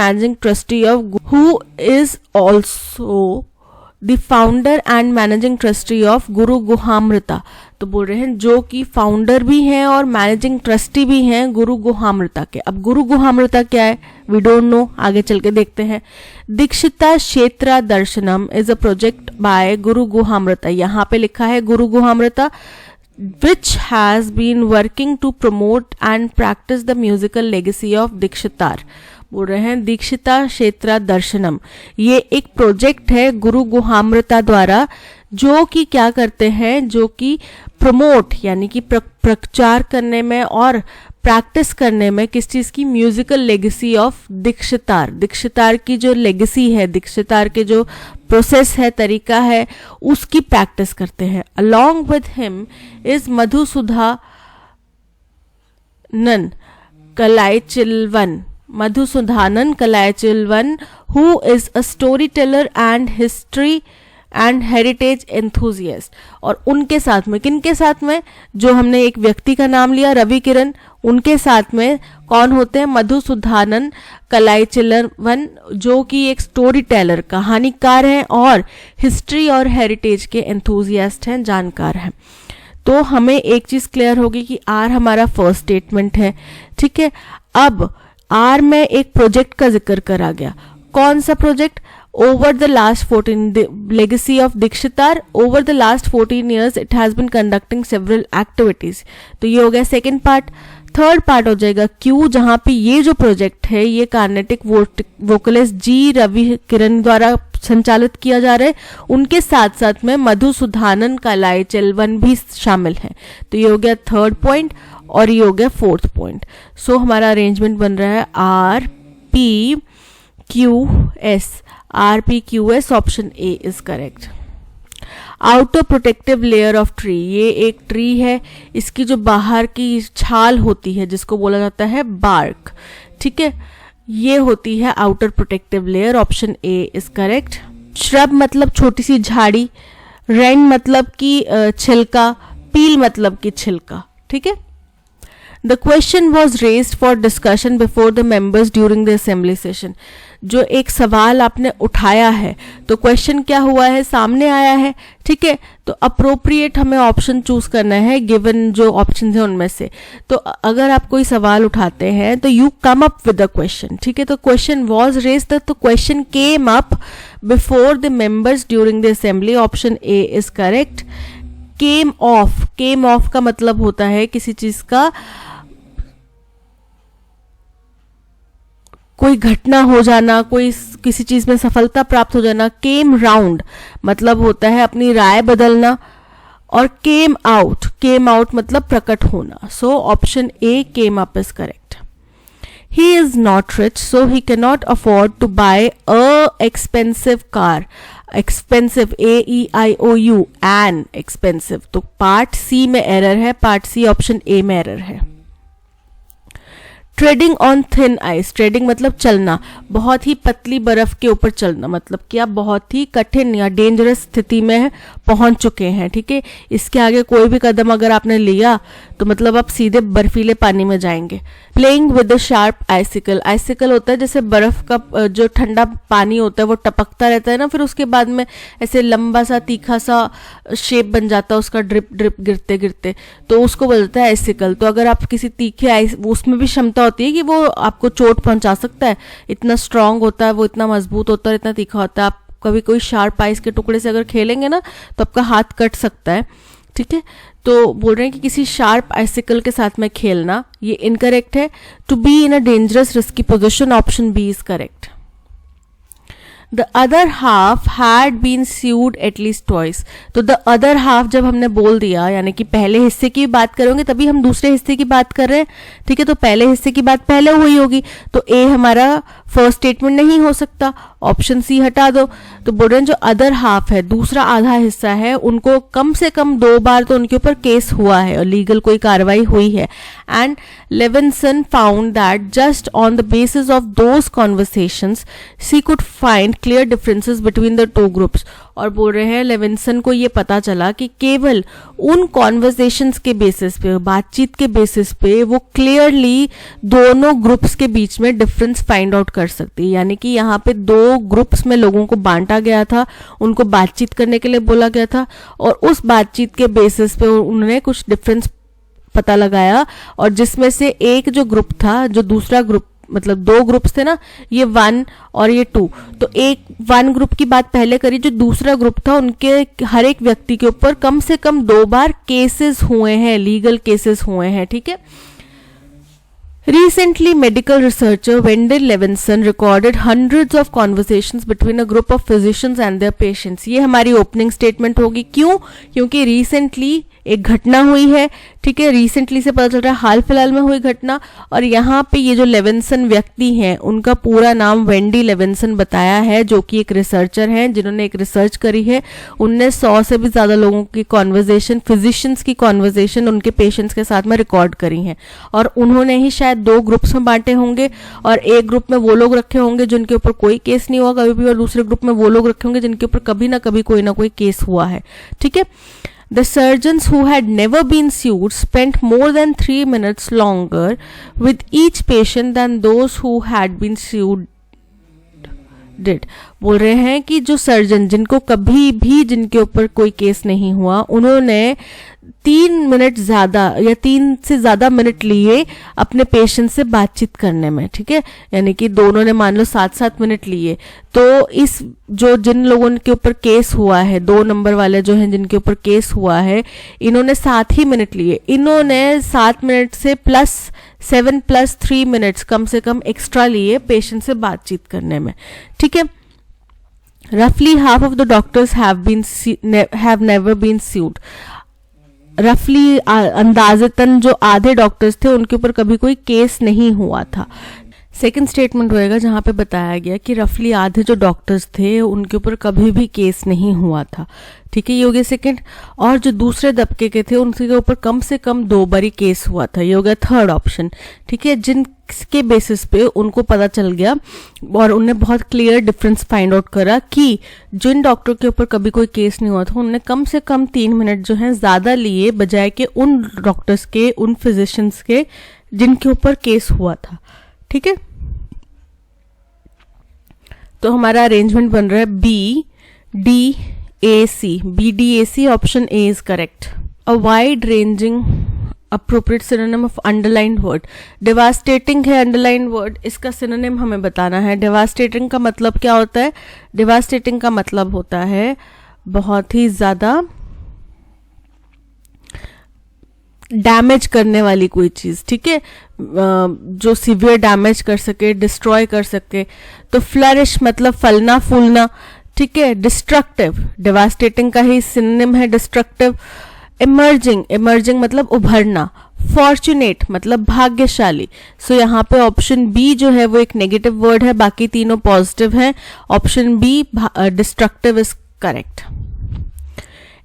managing trustee of गुरु गुहामृता. तो बोल रहे हैं जो कि फाउंडर भी हैं और मैनेजिंग ट्रस्टी भी हैं गुरु गुहामृता के. अब गुरु गुहामृता क्या है, वी डोंट नो, आगे चल के देखते हैं. दीक्षिता क्षेत्रा दर्शनम इज अ प्रोजेक्ट बाय गुरु गुहामृता. यहाँ पे लिखा है गुरु गुहामृता, which has been working to promote and practice the musical legacy of Dikshitar. बोल रहे हैं दीक्षिता क्षेत्रा दर्शनम, ये एक प्रोजेक्ट है गुरु गुहामृता द्वारा, जो कि क्या करते हैं, जो कि प्रमोट यानी कि प्रचार करने में और प्रैक्टिस करने में किस चीज की, म्यूजिकल लेगेसी ऑफ दीक्षितार की जो लेगेसी है, दीक्षितार के जो प्रोसेस है, तरीका है, उसकी प्रैक्टिस करते हैं. Along with him is Madhusudanan Kalaichelvan, who is a storyteller and history and heritage enthusiast. और उनके साथ में, किनके साथ में, जो हमने एक व्यक्ति का नाम लिया रवि किरण, उनके साथ में कौन होते हैं, मधुसूदनन कलाइचिलवन, जो कि एक स्टोरी टेलर कहानीकार हैं और हिस्ट्री और हेरिटेज के एंथुजियास्ट हैं, जानकार हैं. तो हमें एक चीज क्लियर होगी कि आर हमारा फर्स्ट स्टेटमेंट है. ठीक है, अब आर में एक प्रोजेक्ट का जिक्र करा गया. कौन सा project, over the last 14 the legacy of Dikshitar, over the last 14 years it has been conducting several activities. तो ये हो गया सेकेंड पार्ट. थर्ड पार्ट हो जाएगा क्यू, जहां पे ये जो प्रोजेक्ट है ये कार्नेटिक वोकलिस्ट जी रवि किरण द्वारा संचालित किया जा रहा है, उनके साथ साथ में मधुसूदनन कलाइचिलवन भी शामिल हैं. तो ये हो गया थर्ड पॉइंट और ये हो गया फोर्थ पॉइंट. सो हमारा अरेंजमेंट बन रहा है R P Q S. RPQS option A is correct. Outer protective layer of tree, ये एक ट्री है, इसकी जो बाहर की छाल होती है जिसको बोला जाता है बार्क. ठीक है, ये होती है outer protective layer, option A is correct. Shrub मतलब छोटी सी झाड़ी, रेंड मतलब की छिलका, पील मतलब की छिलका. ठीक है, The question was raised for discussion before the members during the assembly session. जो एक सवाल आपने उठाया है, तो क्वेश्चन क्या हुआ है, सामने आया है. ठीक है, तो अप्रोप्रिएट हमें ऑप्शन चूज करना है गिवन जो ऑप्शन है उनमें से. तो अगर आप कोई सवाल उठाते हैं तो you come up with the question. ठीक है, तो क्वेश्चन वॉज रेज्ड, तो question came up before the members during the assembly, option A is correct. Came of का मतलब होता है किसी चीज का कोई घटना हो जाना, कोई किसी चीज में सफलता प्राप्त हो जाना. केम राउंड मतलब होता है अपनी राय बदलना. और केम आउट मतलब प्रकट होना. So option A came up is correct. He is not rich so he can not afford to buy a expensive car. Expensive AEIOU an expensive. तो पार्ट सी में एरर है, पार्ट सी ऑप्शन ए में error है. Trading on thin ice, trading मतलब चलना, बहुत ही पतली बर्फ के ऊपर चलना, मतलब कि आप बहुत ही कठिन या डेंजरस स्थिति में पहुंच चुके हैं. ठीक है, इसके आगे कोई भी कदम अगर आपने लिया तो मतलब आप सीधे बर्फीले पानी में जाएंगे। प्लेइंग विद द शार्प आइसिकल, आइसिकल होता है जैसे बर्फ का जो ठंडा पानी होता है वो टपकता रहता है ना, फिर उसके बाद में ऐसे लंबा सा तीखा सा शेप बन जाता है उसका, ड्रिप ड्रिप गिरते गिरते, तो उसको बोलते हैं आइसिकल। तो अगर आप किसी तीखे आइस, उसमें भी क्षमता होती है कि वो आपको चोट पहुंचा सकता है, इतना स्ट्रांग होता है वो, इतना मजबूत होता है, इतना तीखा होता है। आप कभी कोई शार्प आइस के टुकड़े से अगर खेलेंगे ना तो आपका हाथ कट सकता है, ठीक है। तो बोल रहे हैं कि किसी शार्प आइसिकल के साथ में खेलना, ये इनकरेक्ट है। To be in a dangerous risky position, option B is correct. The other half had been sued at least twice. तो the other half जब हमने बोल दिया, यानी कि पहले हिस्से की बात करेंगे तभी हम दूसरे हिस्से की बात कर रहे हैं, ठीक है। तो पहले हिस्से की बात पहले हुई होगी, तो ए हमारा फर्स्ट स्टेटमेंट नहीं हो सकता, ऑप्शन सी हटा दो। तो बोल रहे हैं जो अदर हाफ है, दूसरा आधा हिस्सा है, उनको कम से कम 2 बार तो उनके ऊपर केस हुआ है और लीगल कोई कार्रवाई हुई है। And Levinson found that just on the basis of those conversations she could find clear differences between the 2 groups. और बोल रहे हैं लेविंसन को ये पता चला कि केवल उन कॉन्वर्सेशंस के बेसिस पे, बातचीत के बेसिस पे वो क्लियरली दोनों ग्रुप्स के बीच में डिफरेंस फाइंड आउट कर सकती है। यानी कि यहाँ पे 2 ग्रुप्स में लोगों को बांटा गया था, उनको बातचीत करने के लिए बोला गया था, और उस बातचीत के बेसिस पे उन्होंने कुछ डिफरेंस पता लगाया, और जिसमें से एक जो ग्रुप था, जो दूसरा ग्रुप, मतलब 2 ग्रुप्स थे ना, ये 1 और ये 2, तो एक 1 ग्रुप की बात पहले करी, जो दूसरा ग्रुप था उनके हर एक व्यक्ति के ऊपर कम से कम 2 बार केसेस हुए हैं, लीगल केसेस हुए हैं, ठीक है। Recently, medical researcher Wendell Levinson recorded hundreds of conversations between a group of physicians and their patients. ये हमारी ओपनिंग स्टेटमेंट होगी। क्यों? क्योंकि रिसेंटली एक घटना हुई है, ठीक है। रिसेंटली से पता चल रहा है हाल फिलहाल में हुई घटना, और यहाँ पे ये जो लेविंसन व्यक्ति हैं उनका पूरा नाम वेंडी लेविंसन बताया है, जो कि एक रिसर्चर हैं जिन्होंने एक रिसर्च करी है। उनने 100 से भी ज़्यादा लोगों की कॉन्वर्जेशन, फिजिशियंस की कॉन्वर्जेशन उनके पेशेंट्स के साथ में रिकॉर्ड करी हैं, और उन्होंने ही शायद 2 ग्रुप्स में बांटे होंगे, और एक ग्रुप में वो लोग रखे होंगे जिनके ऊपर कोई केस नहीं हुआ कभी भी, और दूसरे ग्रुप में वो लोग रखे होंगे जिनके ऊपर कभी ना कभी कोई ना कोई केस हुआ है, ठीक है। The surgeons who had never been sued spent more than 3 minutes longer with each patient than those who had been sued did. बोल रहे हैं कि जो सर्जन जिनको कभी भी जिनके ऊपर कोई केस नहीं हुआ, उन्होंने 3 मिनट ज़्यादा या 3 से ज़्यादा मिनट लिए अपने पेशेंट से बातचीत करने में, ठीक है। यानी कि दोनों ने मान लो 7-7 मिनट लिए। तो इस जो जिन लोगों के ऊपर केस हुआ है, 2 नंबर वाले जो हैं जिनके ऊपर केस हुआ है, इन्होंने 7 ही मिनट लिए। इन्होंने 7 मिनट से प्लस 7 + 3 मिनट्स कम से कम एक्स्ट्रा लिए पेशेंट से बातचीत करने में, ठीक है। Roughly half of the doctors have never been sued. रफली अंदाजतन जो आधे डॉक्टर्स थे उनके ऊपर कभी कोई केस नहीं हुआ था। सेकंड स्टेटमेंट होएगा जहां पे बताया गया कि रफली आधे जो डॉक्टर्स थे उनके ऊपर कभी भी केस नहीं हुआ था, ठीक है। ये हो गया सेकंड। और जो दूसरे दबके के थे उनके ऊपर कम से कम 2 बारी केस हुआ था, ये हो गया थर्ड ऑप्शन, ठीक है। जिनके बेसिस पे उनको पता चल गया और उन्होंने बहुत क्लियर डिफरेंस फाइंड आउट करा कि जिन डॉक्टर के ऊपर कभी कोई केस नहीं हुआ था उन्होंने कम से कम 3 मिनट जो है ज्यादा लिए, बजाय के उन डॉक्टर्स के, उन फिजिशियंस के जिनके ऊपर केस हुआ था, ठीक है। तो हमारा अरेंजमेंट बन रहा है BDAC, BDAC, option A is correct. A wide ranging appropriate synonym of underlined word, devastating है अंडरलाइंड वर्ड, इसका सिनोनिम हमें बताना है। डेवास्टेटिंग का मतलब क्या होता है? डेवास्टेटिंग का मतलब होता है बहुत ही ज्यादा डैमेज करने वाली कोई चीज, ठीक है, जो सिवियर डैमेज कर सके, डिस्ट्रॉय कर सके। तो फ्लरिश मतलब फलना फूलना, ठीक है। डिस्ट्रक्टिव, डेवास्टेटिंग का ही सिनोनिम है डिस्ट्रक्टिव। इमर्जिंग, इमर्जिंग मतलब उभरना। फॉर्चुनेट मतलब भाग्यशाली। सो यहाँ पे ऑप्शन बी जो है वो एक नेगेटिव वर्ड है, बाकी तीनों पॉजिटिव हैं। Option B destructive is correct.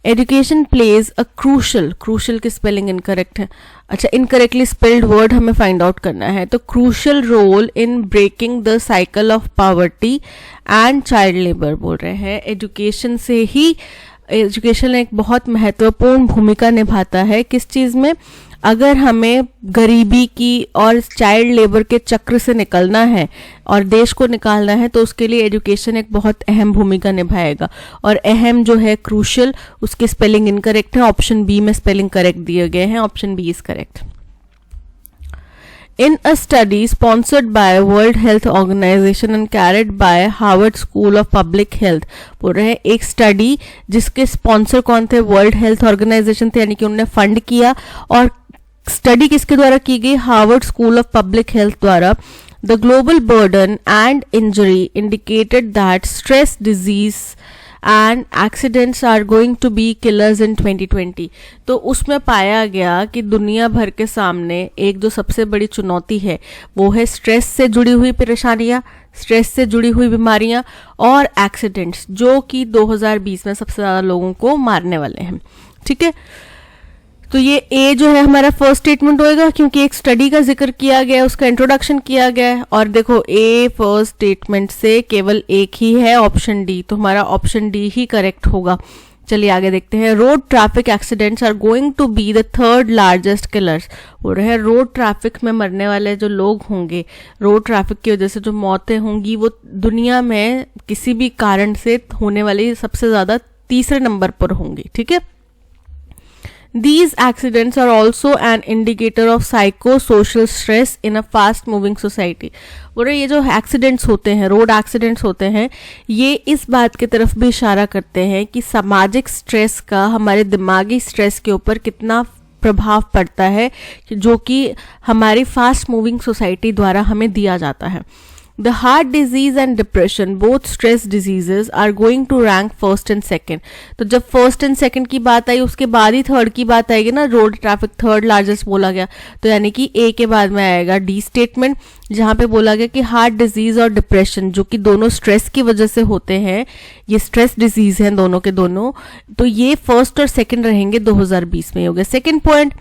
Education plays a crucial, crucial की स्पेलिंग इनकरेक्ट है, अच्छा इनकरेक्टली स्पेल्ड वर्ड हमें फाइंड आउट करना है। तो crucial role in breaking the cycle of poverty and child labour बोल रहे हैं। एजुकेशन से ही, एजुकेशन एक बहुत महत्वपूर्ण भूमिका निभाता है किस चीज में? अगर हमें गरीबी की और चाइल्ड लेबर के चक्र से निकलना है और देश को निकालना है तो उसके लिए एजुकेशन एक बहुत अहम भूमिका निभाएगा। और अहम जो है क्रूशियल, उसके स्पेलिंग इनकरेक्ट है, ऑप्शन बी में स्पेलिंग करेक्ट दिए गए हैं, option B is correct. In a study sponsored by World Health Organization and carried by Harvard School of Public Health, बोल रहे हैं एक स्टडी जिसके स्पॉन्सर कौन थे, वर्ल्ड हेल्थ ऑर्गेनाइजेशन थे, यानी कि उन्होंने फंड किया। और स्टडी किसके द्वारा की गई, Harvard School of Public Health द्वारा। The global burden and injury indicated that stress, disease and accidents are going to be killers in 2020। तो उसमें पाया गया कि दुनिया भर के सामने एक जो सबसे बड़ी चुनौती है वो है स्ट्रेस से जुड़ी हुई परेशानियां, स्ट्रेस से जुड़ी हुई बीमारियां और एक्सीडेंट्स, जो कि 2020 में सबसे ज़्यादा लोगों को मारने वाले हैं। ठीक है, तो ये ए जो है हमारा फर्स्ट स्टेटमेंट होएगा, क्योंकि एक स्टडी का जिक्र किया गया है, उसका इंट्रोडक्शन किया गया है। और देखो ए फर्स्ट स्टेटमेंट से केवल एक ही है, ऑप्शन डी, तो हमारा ऑप्शन डी ही करेक्ट होगा। चलिए आगे देखते हैं। Road traffic accidents are going to be the third largest killers. हो रहे हैं रोड ट्रैफिक में मरने वाले जो लोग होंगे, रोड ट्रैफिक की वजह से जो मौतें होंगी, वो दुनिया में किसी भी कारण से होने वाली सबसे ज्यादा तीसरे नंबर पर होंगी। ठीक है, These accidents are also an indicator of psychosocial stress in a fast moving society। बोल रहे ये जो एक्सीडेंट्स होते हैं, रोड एक्सीडेंट्स होते हैं, ये इस बात की तरफ भी इशारा करते हैं कि सामाजिक स्ट्रेस का हमारे दिमागी स्ट्रेस के ऊपर कितना प्रभाव पड़ता है, जो कि हमारी फास्ट मूविंग सोसाइटी द्वारा हमें दिया जाता है। The heart disease and depression, both stress diseases, are going to rank first and second। तो जब फर्स्ट एंड सेकंड की बात आई, उसके बाद ही थर्ड की बात आएगी ना, रोड ट्रैफिक थर्ड लार्जेस्ट बोला गया, तो यानी कि ए के बाद में आएगा डी स्टेटमेंट, जहां पे बोला गया कि हार्ट डिजीज और डिप्रेशन, जो कि दोनों स्ट्रेस की वजह से होते हैं, ये स्ट्रेस डिजीज हैं दोनों के दोनों, तो ये फर्स्ट और सेकंड रहेंगे 2020 में। हो गया सेकंड पॉइंट।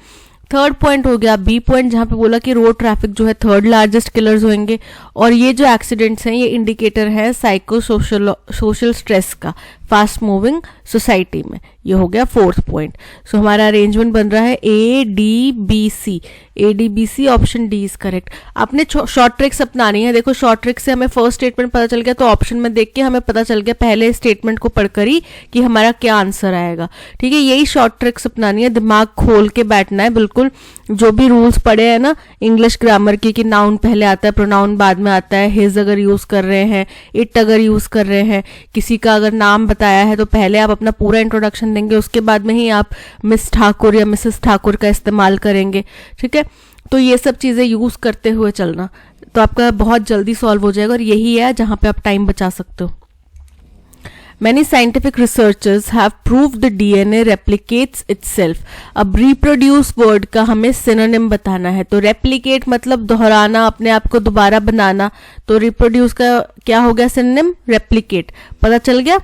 थर्ड पॉइंट हो गया बी पॉइंट, जहां पे बोला कि रोड ट्रैफिक जो है थर्ड लार्जेस्ट किलर्स होंगे, और ये जो एक्सीडेंट्स हैं ये इंडिकेटर है सोशल स्ट्रेस का फास्ट मूविंग सोसाइटी में। ये हो गया फोर्थ पॉइंट। सो हमारा अरेंजमेंट बन रहा है A D B C, A D B C, option D is correct. आपने शॉर्ट ट्रिक्स अपनानी है। देखो शॉर्ट ट्रिक से हमें फर्स्ट स्टेटमेंट पता चल गया, तो ऑप्शन में देख के हमें पता चल गया पहले स्टेटमेंट को पढ़कर ही कि हमारा क्या आंसर आएगा। ठीक है, यही शॉर्ट ट्रिक्स अपनानी है, दिमाग खोल के बैठना है बिल्कुल। जो भी रूल्स पढ़े हैं ना इंग्लिश ग्रामर की, कि नाउन पहले आता है, प्रोनाउन बाद में आता है, हिज अगर यूज कर रहे हैं, इट अगर यूज कर रहे हैं, किसी का अगर नाम बताया है तो पहले आप अपना पूरा इंट्रोडक्शन देंगे, उसके बाद में ही आप मिस ठाकुर या मिसेस ठाकुर का इस्तेमाल करेंगे। ठीक है, तो ये सब चीजें यूज करते हुए चलना, तो आपका बहुत जल्दी सॉल्व हो जाएगा, और यही है जहां पे आप टाइम बचा सकते हो। Many scientific researchers have proved the DNA replicates itself। अब reproduce word का हमें synonym बताना है, तो replicate मतलब दोहराना, अपने आप को दोबारा बनाना, तो reproduce का क्या हो गया synonym, replicate। पता चल गया।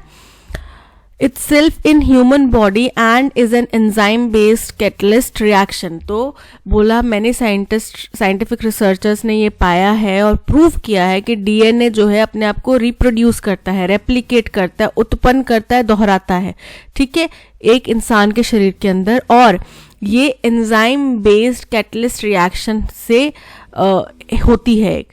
itself in human body and is an enzyme based catalyst reaction। तो बोला मैंने साइंटिफिक रिसर्चर्स ने ये पाया है और प्रूव किया है कि डीएनए जो है अपने आप को रिप्रोड्यूस करता है, रेप्लिकेट करता है, उत्पन्न करता है, दोहराता है। ठीक है, एक इंसान के शरीर के अंदर, और ये एंजाइम बेस्ड कैटलिस्ट रिएक्शन से होती है।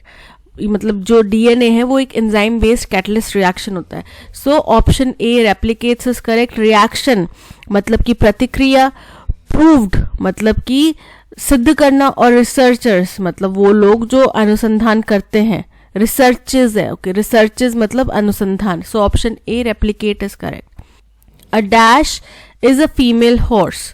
मतलब जो डीएनए है वो एक एंजाइम बेस्ड कैटलिस्ट रिएक्शन होता है। So option A replicates is correct. Reaction मतलब कि प्रतिक्रिया, प्रूव्ड मतलब कि सिद्ध करना, और रिसर्चर्स मतलब वो लोग जो अनुसंधान करते हैं, रिसर्चेज है। ओके, रिसर्चेज मतलब अनुसंधान। सो option A replicate is correct. A dash is a female horse.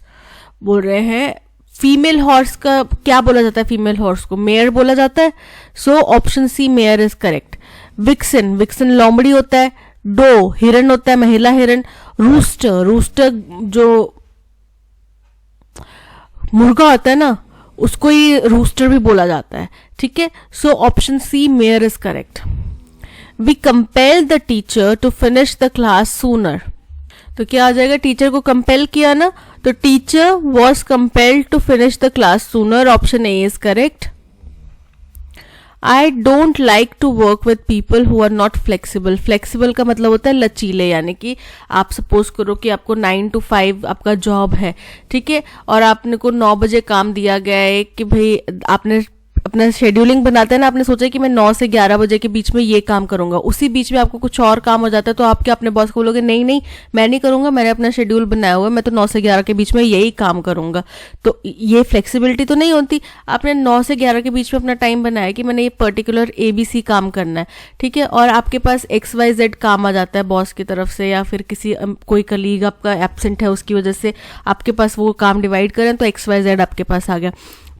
बोल रहे हैं फीमेल हॉर्स का क्या बोला जाता है, फीमेल हॉर्स को मेयर बोला जाता है। So option C mayor is correct. Vixen, vixen लोमड़ी होता है। डो हिरन होता है, महिला हिरन। रूस्टर, रूस्टर जो मुर्गा होता है ना, उसको ही रूस्टर भी बोला जाता है। ठीक है, so option C mayor is correct. We compel the teacher to finish the class sooner. तो क्या आ जाएगा, टीचर को कंपेल किया ना, तो teacher was compelled to finish the class sooner, option A is correct. I don't like to work with people who are not flexible. Flexible का मतलब होता है लचीले, यानी कि आप सपोज करो कि आपको 9 to 5 आपका जॉब है, ठीक है, और आपने को 9 बजे काम दिया गया है कि भाई आपने अपना शेड्यूलिंग बनाते हैं ना, आपने सोचा कि मैं 9 से 11 बजे के बीच में ये काम करूंगा, उसी बीच में आपको कुछ और काम हो जाता है तो आप क्या अपने बॉस को बोलोगे नहीं नहीं मैं नहीं करूंगा, मैंने अपना शेड्यूल बनाया हुआ है, मैं तो 9 से 11 के बीच में यही काम करूंगा। तो ये फ्लेक्सिबिलिटी तो नहीं होती। आपने 9 से 11 के बीच में अपना टाइम बनाया कि मैंने ये पर्टिकुलर ABC काम करना है, ठीक है, और आपके पास XYZ काम आ जाता है बॉस की तरफ से, या फिर किसी कोई कलीग आपका एब्सेंट है उसकी वजह से आपके पास वो काम डिवाइड करें तो XYZ आपके पास आ गया।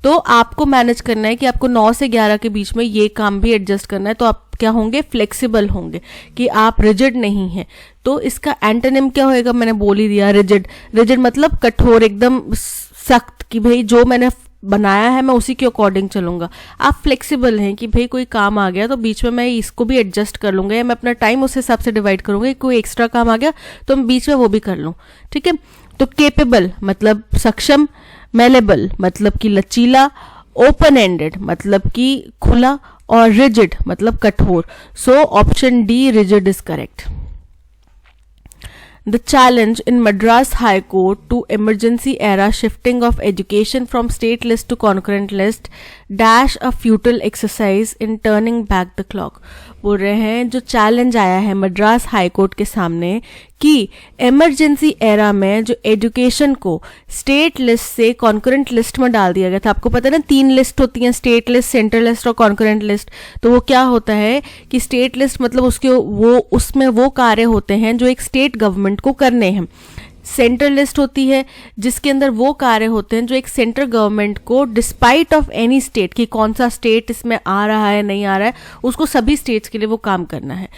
तो आपको मैनेज करना है कि आपको 9 से 11 के बीच में ये काम भी एडजस्ट करना है, तो आप क्या होंगे, फ्लेक्सिबल होंगे, कि आप रिजिड नहीं हैं। तो इसका एंटोनिम क्या होएगा, मैंने बोल ही दिया, रिजिड। रिजिड मतलब कठोर, एकदम सख्त, कि भाई जो मैंने बनाया है मैं उसी के अकॉर्डिंग चलूंगा। आप फ्लेक्सिबल हैं कि भाई कोई काम आ गया तो बीच में मैं इसको भी एडजस्ट कर लूंगा, या मैं अपना टाइम उस हिसाब से डिवाइड करूंगा, कोई एक्स्ट्रा काम आ गया तो मैं बीच में वो भी कर लूँ, ठीक है। तो केपेबल मतलब सक्षम, मेलेबल मतलब कि लचीला, ओपन एंडेड मतलब कि खुला, और रिजिड मतलब कठोर। So option D rigid is correct. The challenge in Madras High Court to emergency era shifting of education from state list to concurrent list dash a futile exercise in turning back the clock। बोल रहे हैं जो challenge आया है Madras High court के सामने कि emergency era में जो एजुकेशन को स्टेट लिस्ट से कॉन्करेंट लिस्ट में डाल दिया गया था। आपको पता है ना 3 लिस्ट होती हैं, स्टेट लिस्ट, सेंट्रल लिस्ट और कॉन्करेंट लिस्ट। तो वो क्या होता है कि स्टेट लिस्ट मतलब उसमें वो कार्य होते हैं जो एक स्टेट गवर्नमेंट को करने हैं। सेंट्रल लिस्ट होती है जिसके अंदर वो कार्य होते हैं जो एक सेंट्रल गवर्नमेंट को डिस्पाइट ऑफ एनी स्टेट, कि कौन सा स्टेट इसमें आ रहा है नहीं आ रहा है, उसको सभी स्टेट्स के लिए वो काम करना है।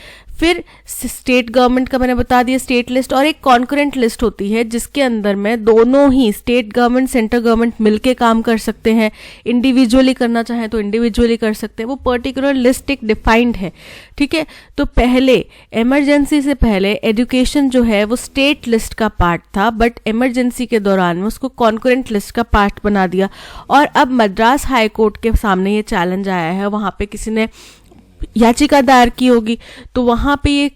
फिर स्टेट गवर्नमेंट का मैंने बता दिया स्टेट लिस्ट, और एक कॉन्करेंट लिस्ट होती है जिसके अंदर में दोनों ही स्टेट गवर्नमेंट सेंट्रल गवर्नमेंट मिलके काम कर सकते हैं, इंडिविजुअली करना चाहें तो इंडिविजुअली कर सकते हैं। वो पर्टिकुलर लिस्ट एक डिफाइंड है, ठीक है। तो पहले इमरजेंसी से पहले एजुकेशन जो है वो स्टेट लिस्ट का पार्ट था, बट इमरजेंसी के दौरान में उसको कॉन्करेंट लिस्ट का पार्ट बना दिया। और अब मद्रास हाई कोर्ट के सामने ये चैलेंज आया है, वहां पे किसी ने याचिका दायर की होगी, तो वहां पे ये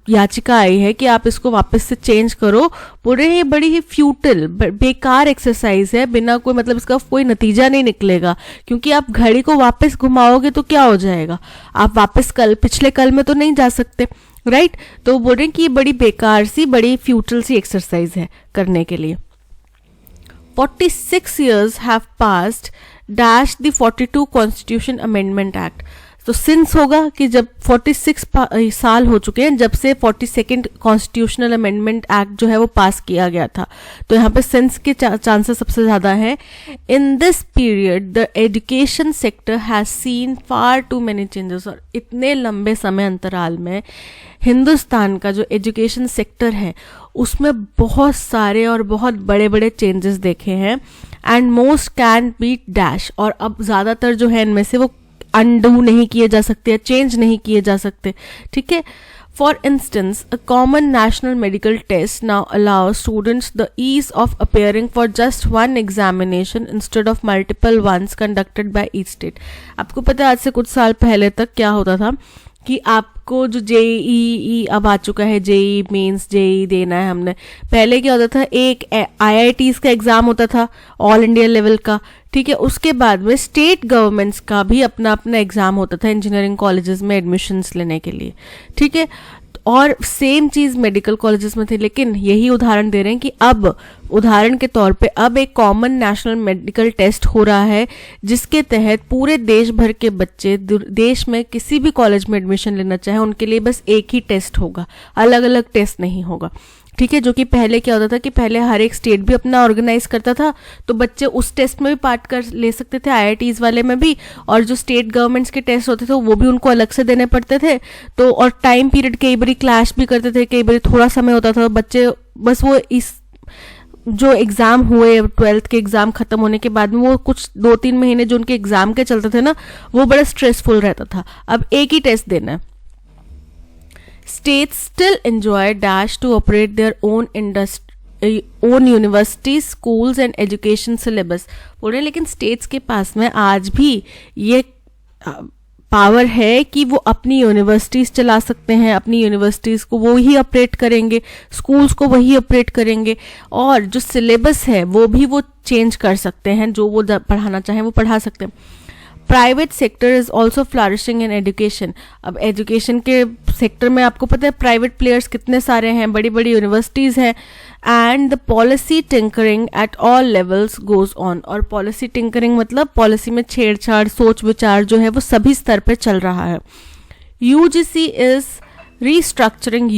याचिका आई है कि आप इसको वापस से चेंज करो। बोल रहे हैं ये बड़ी ही फ्यूटिल बेकार एक्सरसाइज है, बिना कोई मतलब इसका कोई नतीजा नहीं निकलेगा, क्योंकि आप घड़ी को वापस घुमाओगे तो क्या हो जाएगा, आप वापस पिछले कल में तो नहीं जा सकते, राइट। तो बोल रहे हैं कि ये बड़ी बेकार सी, बड़ी फ्यूटिल सी एक्सरसाइज है करने के लिए। 46 years have passed dash the 42 Constitution Amendment Act। तो सिंस होगा कि जब 46 साल हो चुके हैं जब से 42nd कॉन्स्टिट्यूशनल अमेंडमेंट एक्ट जो है वो पास किया गया था, तो यहाँ पे सिंस के चांसेस सबसे ज्यादा है। In this period the education sector has seen far too many changes. और इतने लंबे समय अंतराल में हिंदुस्तान का जो एजुकेशन सेक्टर है उसमें बहुत सारे और बहुत बड़े बड़े चेंजेस देखे हैं, and most can be dash. और अब ज्यादातर जो है इनमें से वो अनडू नहीं किए जा सकते, चेंज नहीं किए जा सकते, ठीक है। For instance a common national medical test now allow students the ease of appearing for just one examination instead of multiple ones conducted by each state. आपको पता है आज से कुछ साल पहले तक क्या होता था कि आपको जो JEE अब आ चुका है, JEE मेंस, JEE देना है हमने। पहले क्या होता था, एक IITs का एग्जाम होता था ऑल इंडिया लेवल का, ठीक है। उसके बाद में स्टेट गवर्नमेंट्स का भी अपना अपना एग्जाम होता था इंजीनियरिंग कॉलेजेस में एडमिशन्स लेने के लिए, ठीक है। और सेम चीज मेडिकल कॉलेजेस में थी, लेकिन यही उदाहरण दे रहे हैं कि अब उदाहरण के तौर पे अब एक कॉमन नेशनल मेडिकल टेस्ट हो रहा है जिसके तहत पूरे देश भर के बच्चे देश में किसी भी कॉलेज में एडमिशन लेना चाहे उनके लिए बस एक ही टेस्ट होगा, अलग अलग टेस्ट नहीं होगा, ठीक है। जो कि पहले क्या होता था कि पहले हर एक स्टेट भी अपना ऑर्गेनाइज करता था, तो बच्चे उस टेस्ट में भी पार्ट कर ले सकते थे, IITs वाले में भी, और जो स्टेट गवर्नमेंट्स के टेस्ट होते थे वो भी उनको अलग से देने पड़ते थे। तो और टाइम पीरियड कई बार क्लैश भी करते थे, कई बार थोड़ा समय होता था, बच्चे बस वो इस जो एग्जाम हुए 12th के एग्जाम खत्म होने के बाद में वो कुछ 2-3 महीने जो उनके एग्जाम के चलते थे ना, वो बड़ा स्ट्रेसफुल रहता था। अब एक ही टेस्ट देना है। States still enjoy dash to operate their own universities, schools and education syllabus। बोल रहे हैं लेकिन स्टेट्स के पास में आज भी ये पावर है कि वो अपनी यूनिवर्सिटीज़ चला सकते हैं, अपनी यूनिवर्सिटीज़ को वो ही ऑपरेट करेंगे, स्कूल्स को वही ऑपरेट करेंगे, और जो सिलेबस है वो भी वो चेंज कर सकते हैं, जो वो पढ़ाना चाहें वो पढ़ा सकते हैं। Private sector is also flourishing in education. अब एजुकेशन के सेक्टर में आपको पता है प्राइवेट प्लेयर्स कितने सारे हैं, बड़ी बड़ी यूनिवर्सिटीज़ हैं, and the policy tinkering at all levels goes on. और पॉलिसी टिंकरिंग मतलब पॉलिसी में छेड़छाड़, सोच विचार जो है वो सभी स्तर पे चल रहा है। UGC is restructuring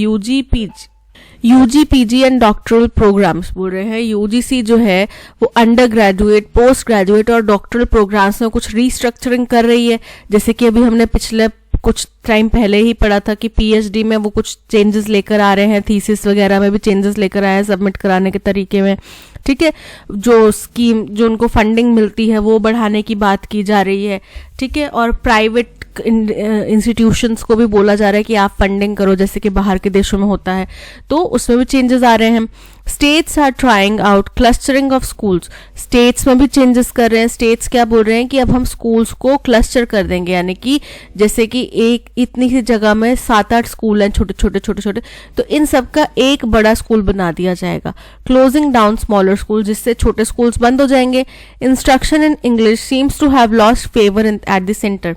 UG PG and doctoral programmes बोल रहे हैं। यूजीसी जो है वो अंडर ग्रेजुएट, पोस्ट ग्रेजुएट और डॉक्टरल प्रोग्राम्स में कुछ रीस्ट्रक्चरिंग कर रही है। जैसे कि अभी हमने पिछले कुछ टाइम पहले ही पढ़ा था कि पीएचडी में वो कुछ चेंजेस लेकर आ रहे हैं, थीसिस वगैरह में भी चेंजेस लेकर आए हैं सबमिट कराने के तरीके में, ठीक है। जो स्कीम, जो उनको फंडिंग मिलती है वो बढ़ाने की बात की जा रही है, ठीक है। और प्राइवेट इंस्टीट्यूशंस को भी बोला जा रहा है कि आप फंडिंग करो, जैसे कि बाहर के देशों में होता है, तो उसमें भी चेंजेस आ रहे हैं। States are trying out clustering of schools. States में भी चेंजेस कर रहे हैं। स्टेट्स क्या बोल रहे हैं कि अब हम स्कूल्स को क्लस्टर कर देंगे, यानी कि जैसे कि एक इतनी सी जगह में 7-8 स्कूल हैं, छोटे छोटे, तो इन सब का एक बड़ा स्कूल बना दिया जाएगा। क्लोजिंग डाउन स्मॉलर स्कूल, जिससे छोटे स्कूल्स बंद हो जाएंगे। Instruction in English seems to have lost favour at the centre.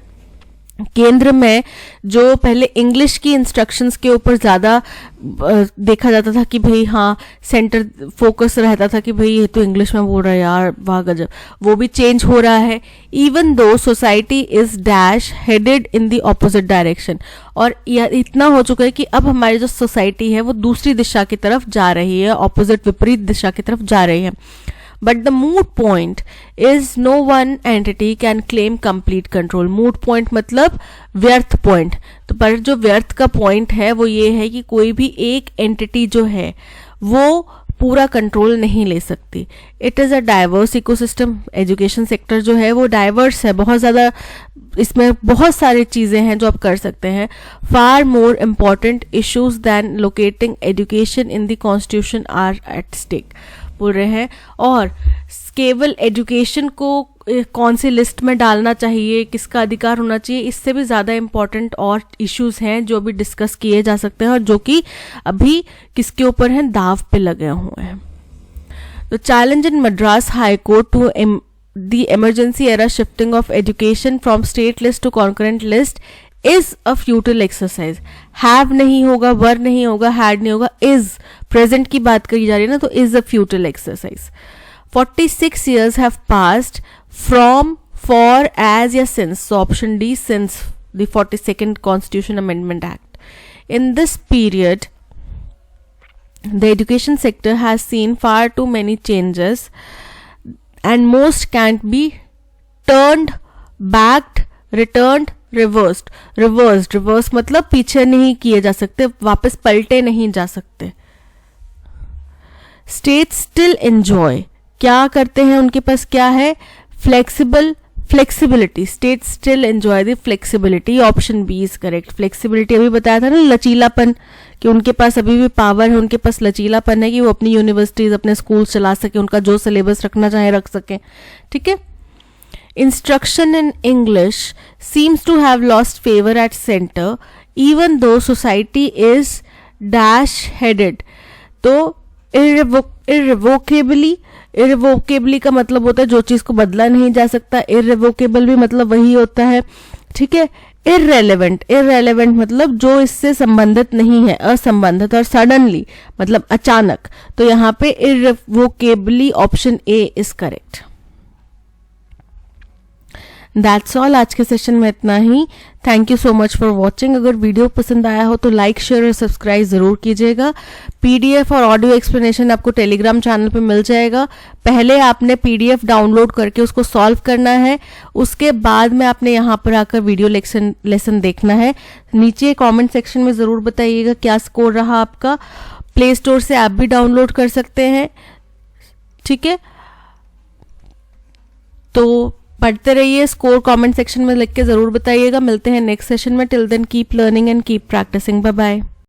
केंद्र में जो पहले इंग्लिश की इंस्ट्रक्शंस के ऊपर ज़्यादा देखा जाता था कि भाई हाँ, सेंटर फोकस रहता था कि भाई ये तो इंग्लिश में बोल रहा है यार, वाह गजब, वो भी चेंज हो रहा है। Even though society is dash headed in the opposite direction. और यह इतना हो चुका है कि अब हमारी जो सोसाइटी है वो दूसरी दिशा की तरफ जा रही है, ऑपोजिट विपरीत दिशा की तरफ जा रही है। But the moot point is no one entity can claim complete control. moot point मतलब व्यर्थ पॉइंट। तो पर जो व्यर्थ का पॉइंट है वो ये है कि कोई भी एक एंटिटी जो है वो पूरा कंट्रोल नहीं ले सकती। It is a diverse ecosystem. Education sector जो है वो डाइवर्स है, बहुत ज़्यादा, इसमें बहुत सारी चीज़ें हैं जो आप कर सकते हैं। Far more important issues than locating education in the constitution are at stake बोल रहे हैं। और केवल एजुकेशन को कौन सी लिस्ट में डालना चाहिए, किसका अधिकार होना चाहिए, इससे भी ज़्यादा इम्पॉर्टेंट और इश्यूज हैं जो भी डिस्कस किए जा सकते हैं और जो कि अभी किसके ऊपर हैं, दाव पे लगे हुए हैं। तो challenge in Madras High Court to the emergency era shifting of education from state list to concurrent list is a futile exercise. हैव नहीं होगा, वर नहीं होगा, हैड नहीं होगा, इज प्रेजेंट की बात करी जा रही है ना, तो is a futile exercise. 46 years have passed from, for, as या since. So option D, since the 42nd Constitution Amendment Act. In this period, the education sector has seen far too many changes and most can't be turned, backed, returned, reversed. Reverse मतलब पीछे नहीं किए जा सकते, वापस पलटे नहीं जा सकते। States still enjoy, क्या करते हैं, उनके पास क्या है, flexibility. State still enjoy the flexibility. Option B is correct. Flexibility अभी बताया था ना, लचीलापन, कि उनके पास अभी भी पावर है, उनके पास लचीलापन है कि वो अपनी यूनिवर्सिटीज, अपने स्कूल चला सके, उनका जो सिलेबस रखना चाहे रख सके, ठीक है। Instruction in English seems to have lost favour at centre even though society is dash headed. तो इररिवोकेबली का मतलब होता है जो चीज को बदला नहीं जा सकता। इररिवोकेबल भी मतलब वही होता है, ठीक है। इररेलेवेंट मतलब जो इससे संबंधित नहीं है, असंबंधित। और सडनली मतलब अचानक। तो यहाँ पे irrevocably option A is correct. That's all, आज के सेशन में इतना ही। Thank you so much for watching. अगर वीडियो पसंद आया हो तो लाइक, शेयर और सब्सक्राइब जरूर कीजिएगा। पीडीएफ और ऑडियो एक्सप्लेनेशन आपको टेलीग्राम चैनल पे मिल जाएगा। पहले आपने पीडीएफ डाउनलोड करके उसको सॉल्व करना है, उसके बाद में आपने यहाँ पर आकर वीडियो लेसन देखना है। नीचे कमेंट सेक्शन में जरूर बताइएगा क्या स्कोर रहा आपका। प्ले स्टोर से ऐप भी डाउनलोड कर सकते हैं, ठीक है। तो पढ़ते रहिए, स्कोर कमेंट सेक्शन में लिख के जरूर बताइएगा। मिलते हैं नेक्स्ट सेशन में। Till then keep learning and keep practising. Bye bye.